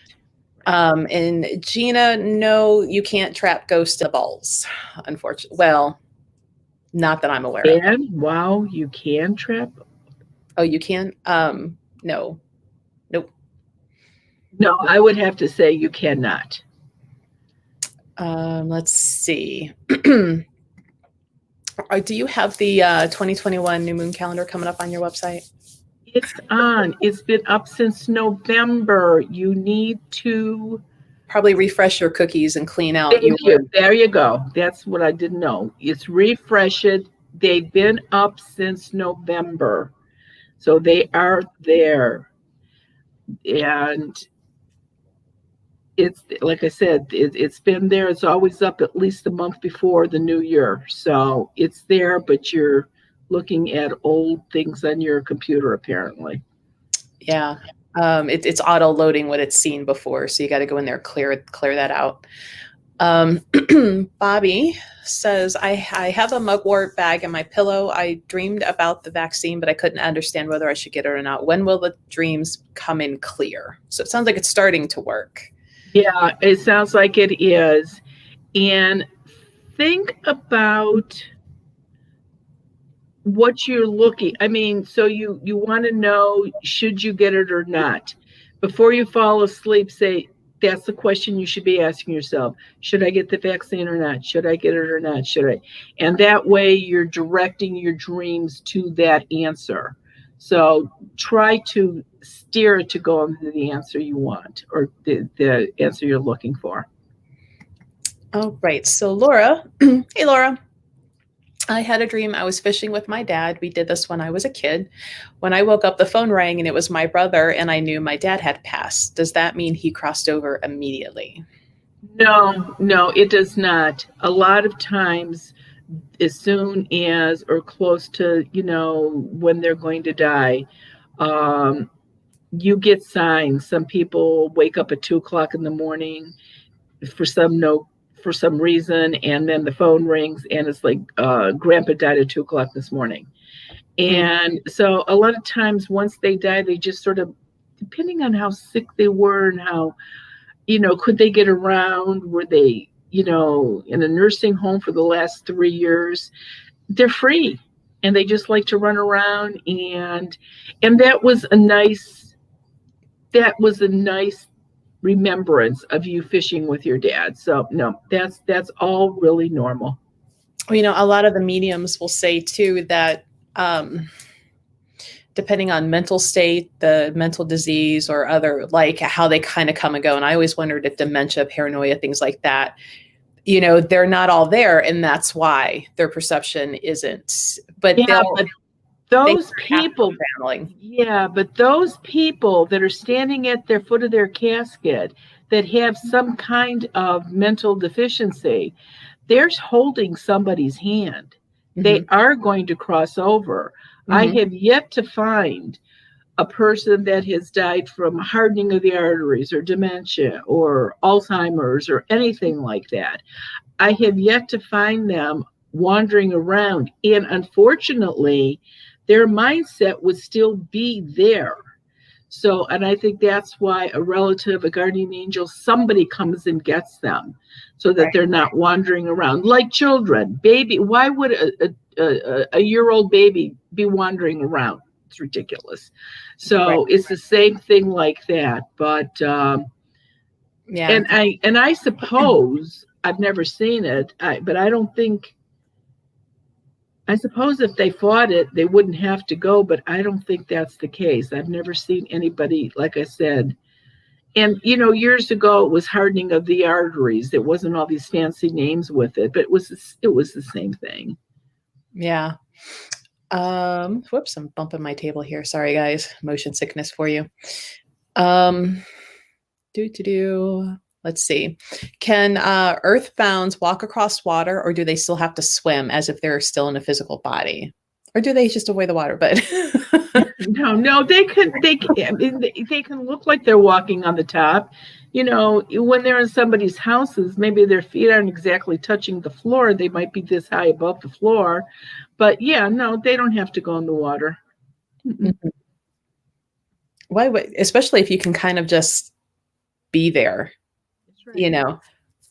And Gina, no, you can't trap ghosts in the balls, unfortunately. Well, not that I'm aware of. Wow, you can trap? Oh, you can? No. Nope. No, I would have to say you cannot. Let's see. Do you have the 2021 new moon calendar coming up on your website? It's on. It's been up since November. You need to probably refresh your cookies and clean out. Thank you. There you go. That's what I didn't know. It's refreshed. They've been up since November. So they are there. And it's, like I said, it's been there. It's always up at least a month before the new year. So it's there, but you're looking at old things on your computer, apparently. Yeah. It's auto loading what it's seen before. So you got to go in there, clear that out. Bobby says, I have a mugwort bag in my pillow. I dreamed about the vaccine, but I couldn't understand whether I should get it or not. When will the dreams come in clear? So it sounds like it's starting to work. Yeah, it sounds like it is. And think about what you're looking. I mean, so you want to know, should you get it or not? Before you fall asleep, say, that's the question you should be asking yourself. Should I get the vaccine or not? Should I get it or not? Should I? And that way you're directing your dreams to that answer. So try to steer it to go into the answer you want, or the answer you're looking for. Oh, right. So Laura, hey, Laura. I had a dream I was fishing with my dad. We did this when I was a kid. When I woke up, the phone rang and it was my brother, and I knew my dad had passed. Does that mean he crossed over immediately? No, it does not. A lot of times, as soon as or close to, when they're going to die, you get signs. Some people wake up at 2:00 in the morning for some reason, and then the phone rings and it's like, Grandpa died at 2:00 this morning. And so a lot of times once they die, they just sort of, depending on how sick they were and how, could they get around? Were they, in a nursing home for the last 3 years? They're free and they just like to run around. And that was a nice remembrance of you fishing with your dad. So no, that's all really normal. Well, a lot of the mediums will say too that depending on mental state, the mental disease, or other, like how they kind of come and go. And I always wondered if dementia, paranoia, things like that, they're not all there, and that's why their perception isn't. But those people, but those people that are standing at their foot of their casket, that have some kind of mental deficiency, they're holding somebody's hand. They are going to cross over. I have yet to find a person that has died from hardening of the arteries or dementia or Alzheimer's or anything like that. I have yet to find them wandering around. And unfortunately, their mindset would still be there. So, and I think that's why a relative, a guardian angel, somebody comes and gets them so that they're not wandering around like children. Baby, why would a year-old baby be wandering around? It's ridiculous. So it's the same thing like that. But yeah, and I suppose I've never seen it, but I don't think. I suppose if they fought it, they wouldn't have to go, but I don't think that's the case. I've never seen anybody, like I said. And, you know, years ago, it was hardening of the arteries. It wasn't all these fancy names with it, but it was the same thing. Yeah. Whoops, I'm bumping my table here. Sorry, guys. Motion sickness for you. Let's see. Can earthbounds walk across water, or do they still have to swim as if they're still in a physical body? Or do they just avoid the water? But no, they can look like they're walking on the top. You know, when they're in somebody's houses, maybe their feet aren't exactly touching the floor. They might be this high above the floor. But yeah, no, they don't have to go in the water. Why would, especially if you can kind of just be there, you know,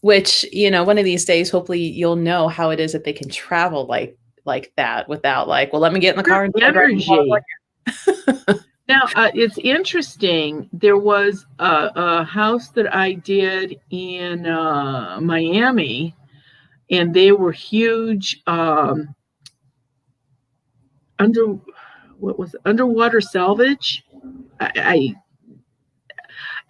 which, you know, one of these days, hopefully you'll know how it is that they can travel like that without like, well, let me get in the car and energy. Now, it's interesting. There was a house that I did in Miami, and they were huge underwater salvage.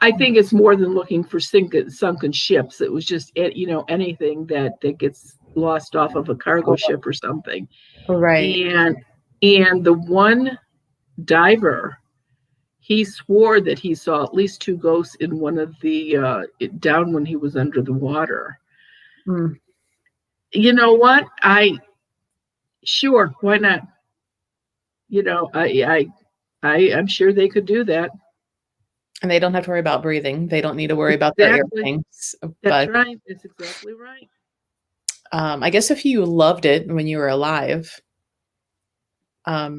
I think it's more than looking for sunken ships. It was just, you know, anything that gets lost off of a cargo ship or something. Right. And the one diver, he swore that he saw at least 2 ghosts in one of the down when he was under the water. You know what? Sure, why not? You know, I'm sure they could do that. And they don't have to worry about breathing. They don't need to worry about their things. That's right. That's exactly right. I guess if you loved it when you were alive, I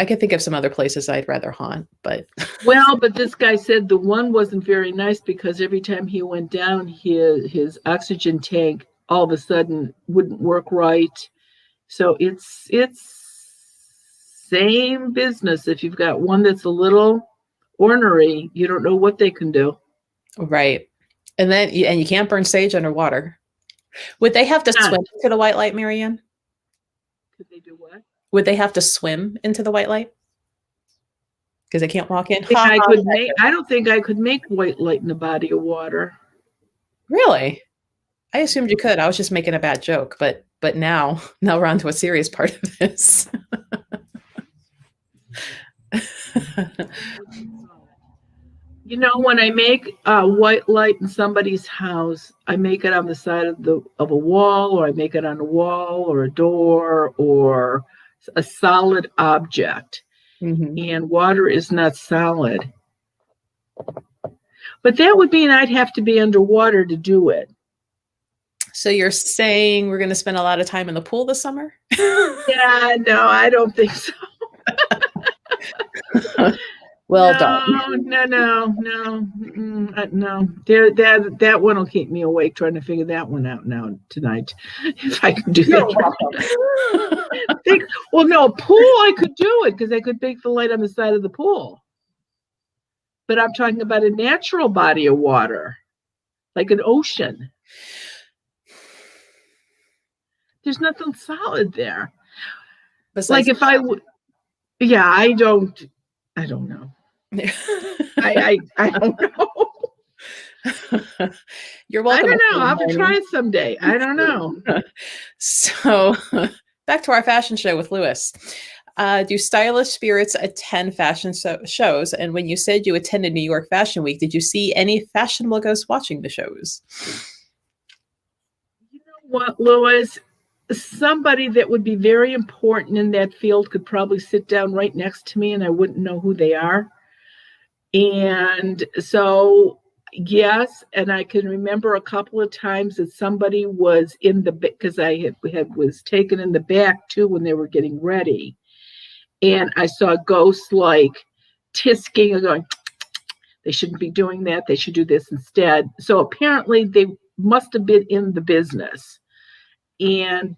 could think of some other places I'd rather haunt, but but this guy said the one wasn't very nice because every time he went down, his oxygen tank all of a sudden wouldn't work right. So it's same business. If you've got one that's a little ornery, you don't know what they can do. Right. And then you can't burn sage underwater. Would they have to swim into the white light, Marianne? Could they do what? Would they have to swim into the white light? Because they can't walk in. I don't think I could make white light in a body of water. Really? I assumed you could. I was just making a bad joke, but now we're on to a serious part of this. You know, when I make white light in somebody's house, I make it on the side of a wall, or I make it on a wall or a door or a solid object. And water is not solid. But that would mean I'd have to be underwater to do it. So you're saying we're going to spend a lot of time in the pool this summer? Yeah, no, I don't think so. Well done. No. That one will keep me awake trying to figure that one out now tonight. If I can do that. Well, no, pool I could do it because I could make the light on the side of the pool. But I'm talking about a natural body of water, like an ocean. There's nothing solid there. Besides, like if I would, yeah, I don't know. I don't know. You're welcome. I don't know. I'll have to try it someday. I don't know. So back to our fashion show with Lewis. Do stylish spirits attend fashion shows? And when you said you attended New York Fashion Week, did you see any fashionable ghosts watching the shows? You know what, Lois? Somebody that would be very important in that field could probably sit down right next to me and I wouldn't know who they are. And so, yes, and I can remember a couple of times that somebody was in the, because was taken in the back too when they were getting ready, and I saw ghosts like tisking and going, they shouldn't be doing that. They should do this instead. So apparently they must have been in the business.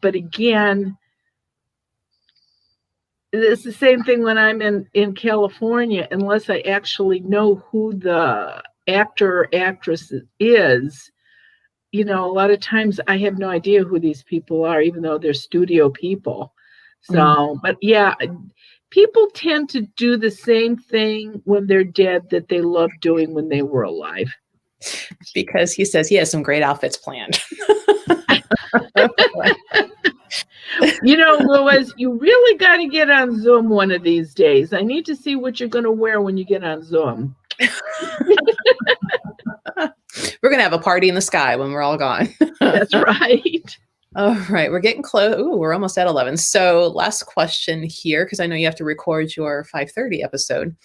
But again, it's the same thing when I'm in California, unless I actually know who the actor or actress is. A lot of times I have no idea who these people are, even though they're studio people. So, but yeah, people tend to do the same thing when they're dead that they loved doing when they were alive. Because he says he has some great outfits planned. Lois, you really got to get on Zoom one of these days. I need to see what you're going to wear when you get on Zoom. We're going to have a party in the sky when we're all gone. That's right. All right. We're getting close. Ooh, we're almost at 11. So last question here, because I know you have to record your 5:30 episode.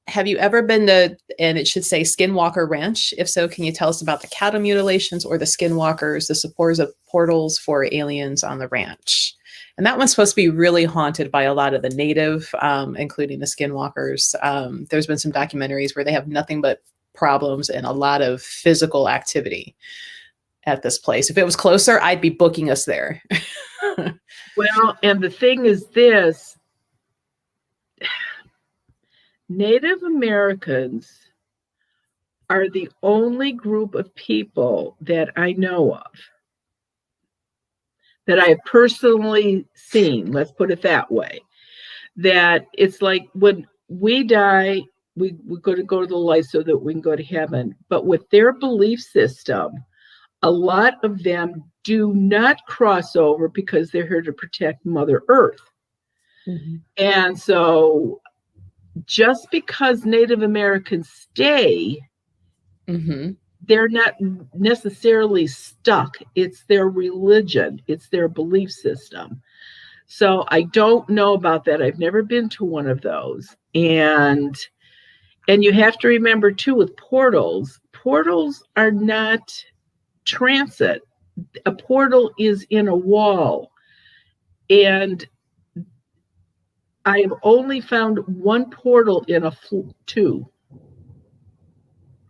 Have you ever been to, and it should say Skinwalker Ranch? If so, can you tell us about the cattle mutilations or the skinwalkers, the supporters of portals for aliens on the ranch? And that one's supposed to be really haunted by a lot of the native, including the skinwalkers. There's been some documentaries where they have nothing but problems and a lot of physical activity at this place. If it was closer, I'd be booking us there. Well, and the thing is this, Native Americans are the only group of people that I know of that I have personally seen, let's put it that way, that it's like when we die, we're going to go to the light so that we can go to heaven. But with their belief system, a lot of them do not cross over because they're here to protect Mother Earth. Mm-hmm. And so just because Native Americans stay, mm-hmm. they're not necessarily stuck. It's their religion. It's their belief system. So I don't know about that. I've never been to one of those. And you have to remember too, with portals are not transit. A portal is in a wall. And I have only found one portal in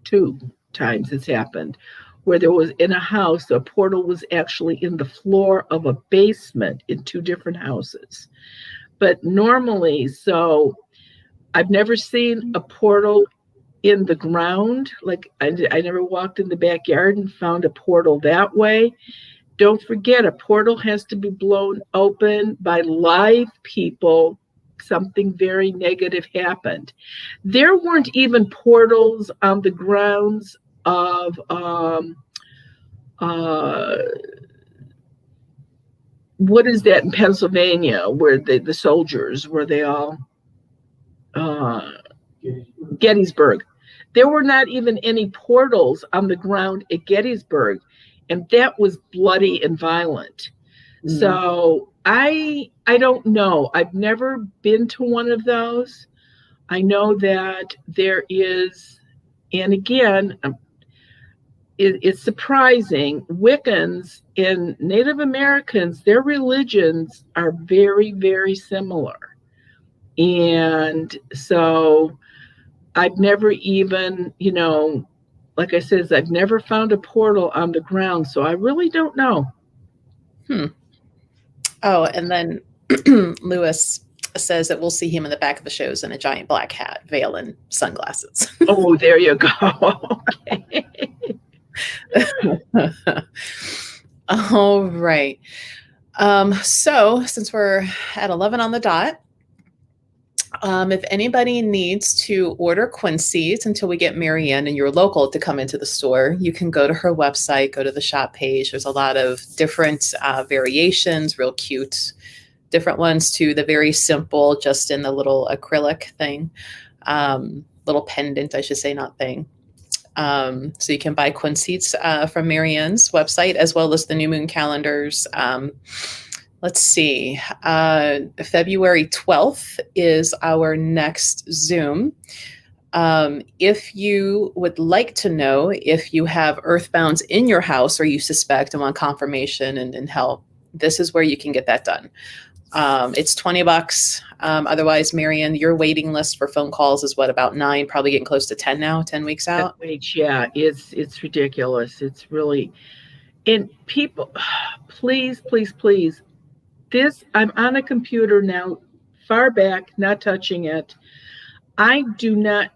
two times it's happened, where there was in a house, a portal was actually in the floor of a basement in two different houses. But normally, so I've never seen a portal in the ground. Like I never walked in the backyard and found a portal that way. Don't forget, a portal has to be blown open by live people. Something very negative happened. There weren't even portals on the grounds of what is that in Pennsylvania, where the soldiers, were they all Gettysburg. There were not even any portals on the ground at Gettysburg, and that was bloody and violent. Mm. So I don't know. I've never been to one of those. I know that there is, and again, it's surprising, Wiccans and Native Americans, their religions are very, very similar. And so I've never even, like I said, I've never found a portal on the ground. So I really don't know. Oh, and then Lewis says that we'll see him in the back of the shows in a giant black hat, veil, and sunglasses. Oh, there you go. Okay. All right. So since we're at 11 on the dot, if anybody needs to order quincees until we get Marianne and you're local to come into the store, you can go to her website, go to the shop page. There's a lot of different variations, real cute different ones to the very simple, just in the little acrylic thing, little pendant, I should say, not thing. So you can buy quinceates from Marianne's website, as well as the new moon calendars. Let's see, February 12th is our next Zoom. If you would like to know if you have earthbounds in your house or you suspect and want confirmation and help, this is where you can get that done. It's $20. Otherwise, Marianne, your waiting list for phone calls is what, about 9, probably getting close to 10 now, 10 weeks out? Yeah, it's ridiculous. It's really, and people, please, please, please, I'm on a computer now, far back, not touching it. I do not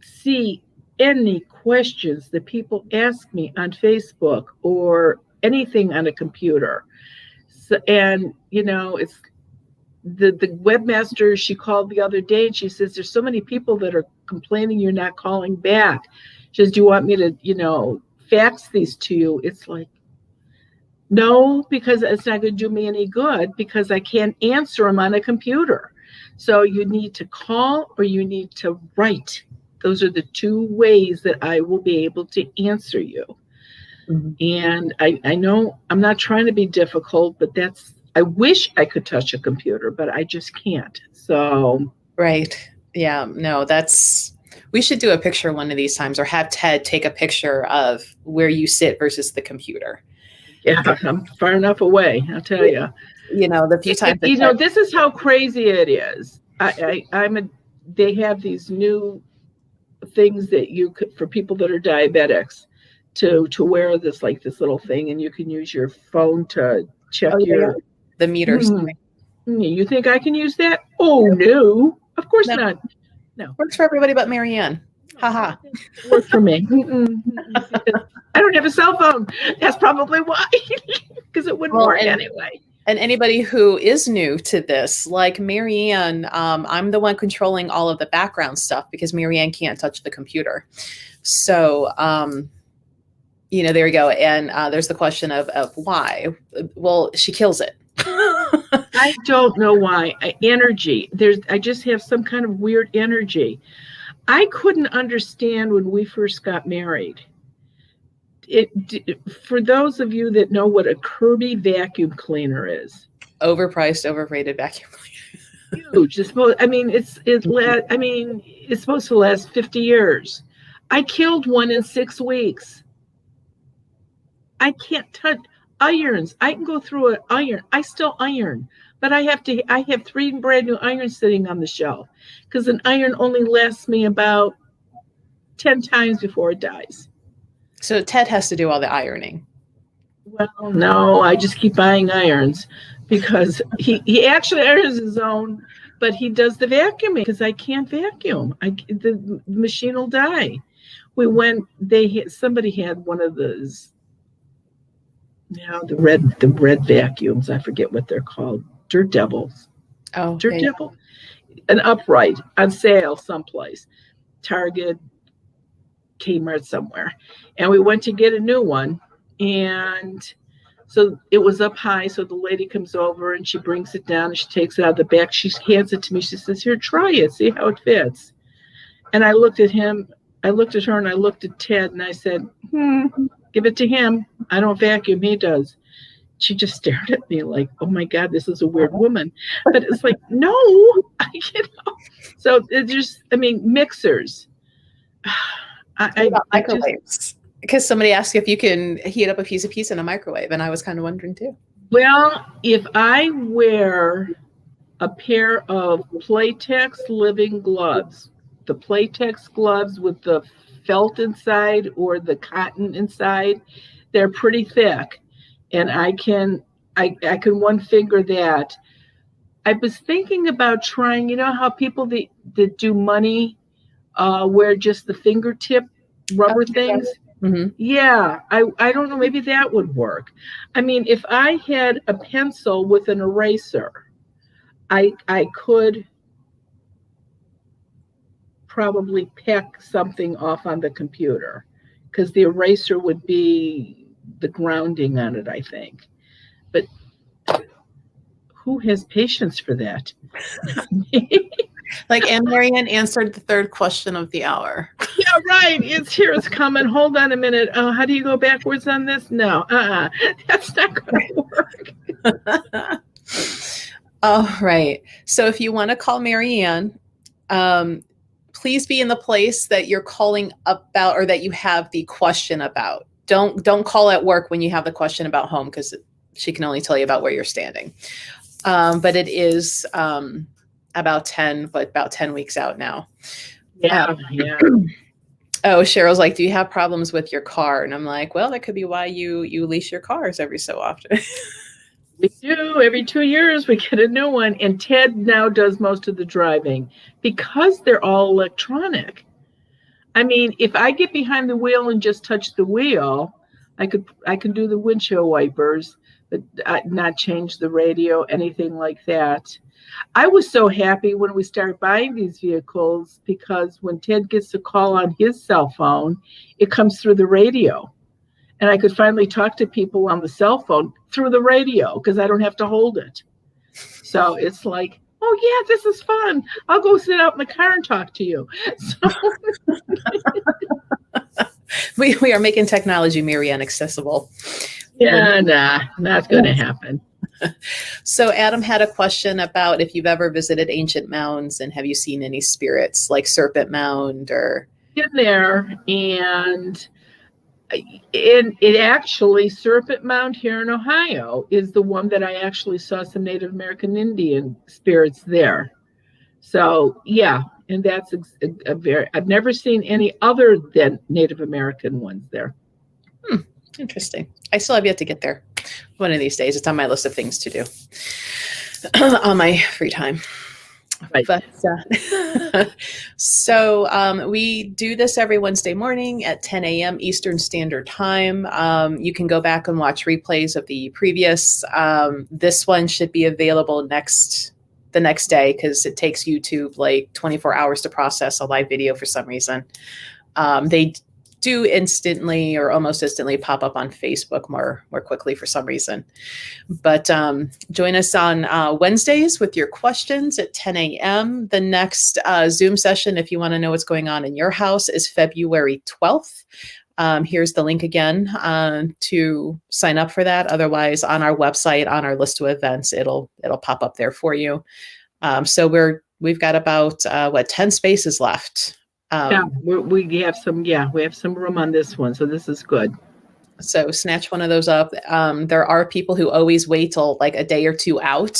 see any questions that people ask me on Facebook or anything on a computer. So, and, it's the webmaster, she called the other day and she says, there's so many people that are complaining you're not calling back. She says, do you want me to, fax these to you? It's like, no, because it's not going to do me any good because I can't answer them on a computer. So you need to call or you need to write. Those are the 2 ways that I will be able to answer you. Mm-hmm. And I know I'm not trying to be difficult, but I wish I could touch a computer, but I just can't. So. Right. Yeah, no, we should do a picture one of these times, or have Ted take a picture of where you sit versus the computer. Yeah, I'm far enough away, I'll tell you. The few times. This is how crazy it is. They have these new things that you could, for people that are diabetics, to wear this little thing, and you can use your phone to check the meters. You think I can use that? Oh no, of course not. No, works for everybody but Marianne. Haha. Works for me. I don't have a cell phone. That's probably why, because it wouldn't work anyway. And anybody who is new to this, like Marianne, I'm the one controlling all of the background stuff because Marianne can't touch the computer. So, there you go. And there's the question of why. Well, she kills it. I don't know why. Energy. I just have some kind of weird energy. I couldn't understand when we first got married. For those of you that know what a Kirby vacuum cleaner is, overpriced, overrated vacuum cleaner. Huge. It's supposed to last 50 years. I killed one in 6 weeks. I can't touch irons. I can go through an iron. I still iron, but I have 3 brand new irons sitting on the shelf because an iron only lasts me about 10 times before it dies. So Ted has to do all the ironing. Well, no, I just keep buying irons because he actually irons his own, but he does the vacuuming because I can't vacuum. The machine will die. Somebody had one of those, the red vacuums. I forget what they're called. Dirt Devils. Oh, Dirt Devil. An upright on sale someplace. Target, Kmart, somewhere. And we went to get a new one. And so it was up high. So the lady comes over and she brings it down and she takes it out of the back. She hands it to me. She says, here, try it. See how it fits. And I looked at him. I looked at her and I looked at Ted and I said, give it to him. I don't vacuum. He does. She just stared at me like, oh my God, this is a weird woman. But it's like, no, So it's just, mixers. Microwaves. Because somebody asked if you can heat up a piece of pizza in a microwave, and I was kind of wondering too. Well, if I wear a pair of Playtex living gloves, the Playtex gloves with the felt inside or the cotton inside, they're pretty thick, and I can one finger that. I was thinking about trying. You know how people that do money wear just the fingertip rubber things. Mm-hmm. Yeah, I don't know. Maybe that would work. If I had a pencil with an eraser, I could probably peck something off on the computer because the eraser would be the grounding on it, I think. But who has patience for that? Like Anne Marianne answered the third question of the hour. Yeah, right. It's coming. Hold on a minute. How do you go backwards on this? No, that's not going to work. Oh, right. So if you want to call Marianne, please be in the place that you're calling about or that you have the question about. Don't call at work when you have the question about home, because she can only tell you about where you're standing. But it is about 10 weeks out now. Yeah. Oh, Cheryl's like, do you have problems with your car? And I'm like, well, that could be why you lease your cars every so often. We do. Every 2 years we get a new one. And Ted now does most of the driving because they're all electronic. I mean, if I get behind the wheel and just touch the wheel, I can do the windshield wipers, but not change the radio, anything like that. I was so happy when we started buying these vehicles because when Ted gets a call on his cell phone, it comes through the radio. And I could finally talk to people on the cell phone through the radio because I don't have to hold it. So it's like, oh, yeah, this is fun. I'll go sit out in the car and talk to you. So we are making technology, Marianne, accessible. Yeah, not going to happen. So Adam had a question about if you've ever visited ancient mounds and have you seen any spirits like Serpent Mound or... In there, and it actually, Serpent Mound here in Ohio is the one that I actually saw some Native American Indian spirits there. So yeah, and that's I've never seen any other than Native American ones there. Interesting. I still have yet to get there. One of these days. It's on my list of things to do on my free time. Right. But so we do this every Wednesday morning at 10 a.m. Eastern Standard Time. You can go back and watch replays of the previous. This one should be available the next day because it takes YouTube like 24 hours to process a live video for some reason. They do instantly or almost instantly pop up on Facebook more quickly for some reason. But join us on Wednesdays with your questions at 10 a.m. The next Zoom session, if you want to know what's going on in your house, is February 12th. Here's the link again to sign up for that. Otherwise, on our website, on our list of events, it'll pop up there for you. So we've got about 10 spaces left. We have some room on this one, so this is good. So snatch one of those up. There are people who always wait till like a day or two out.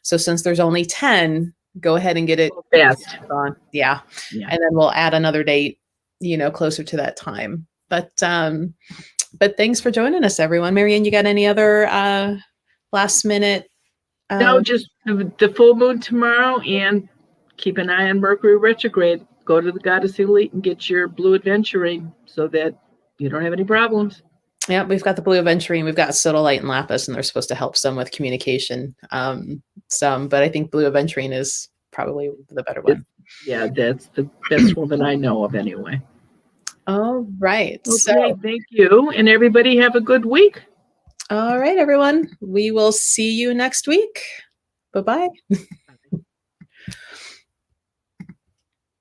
So since there's only 10, go ahead and get it fast on. Yeah. And then we'll add another date, closer to that time. But thanks for joining us, everyone. Marianne, you got any other last minute? No, just the full moon tomorrow, and keep an eye on Mercury retrograde. Go to the Goddess Elite and get your blue aventurine so that you don't have any problems. Yeah, we've got the blue aventurine, we've got sodalite and lapis, and they're supposed to help some with communication. But I think blue aventurine is probably the better one. Yeah, that's the best one that I know of anyway. All right. Okay, so thank you. And everybody have a good week. All right, everyone. We will see you next week. Bye-bye.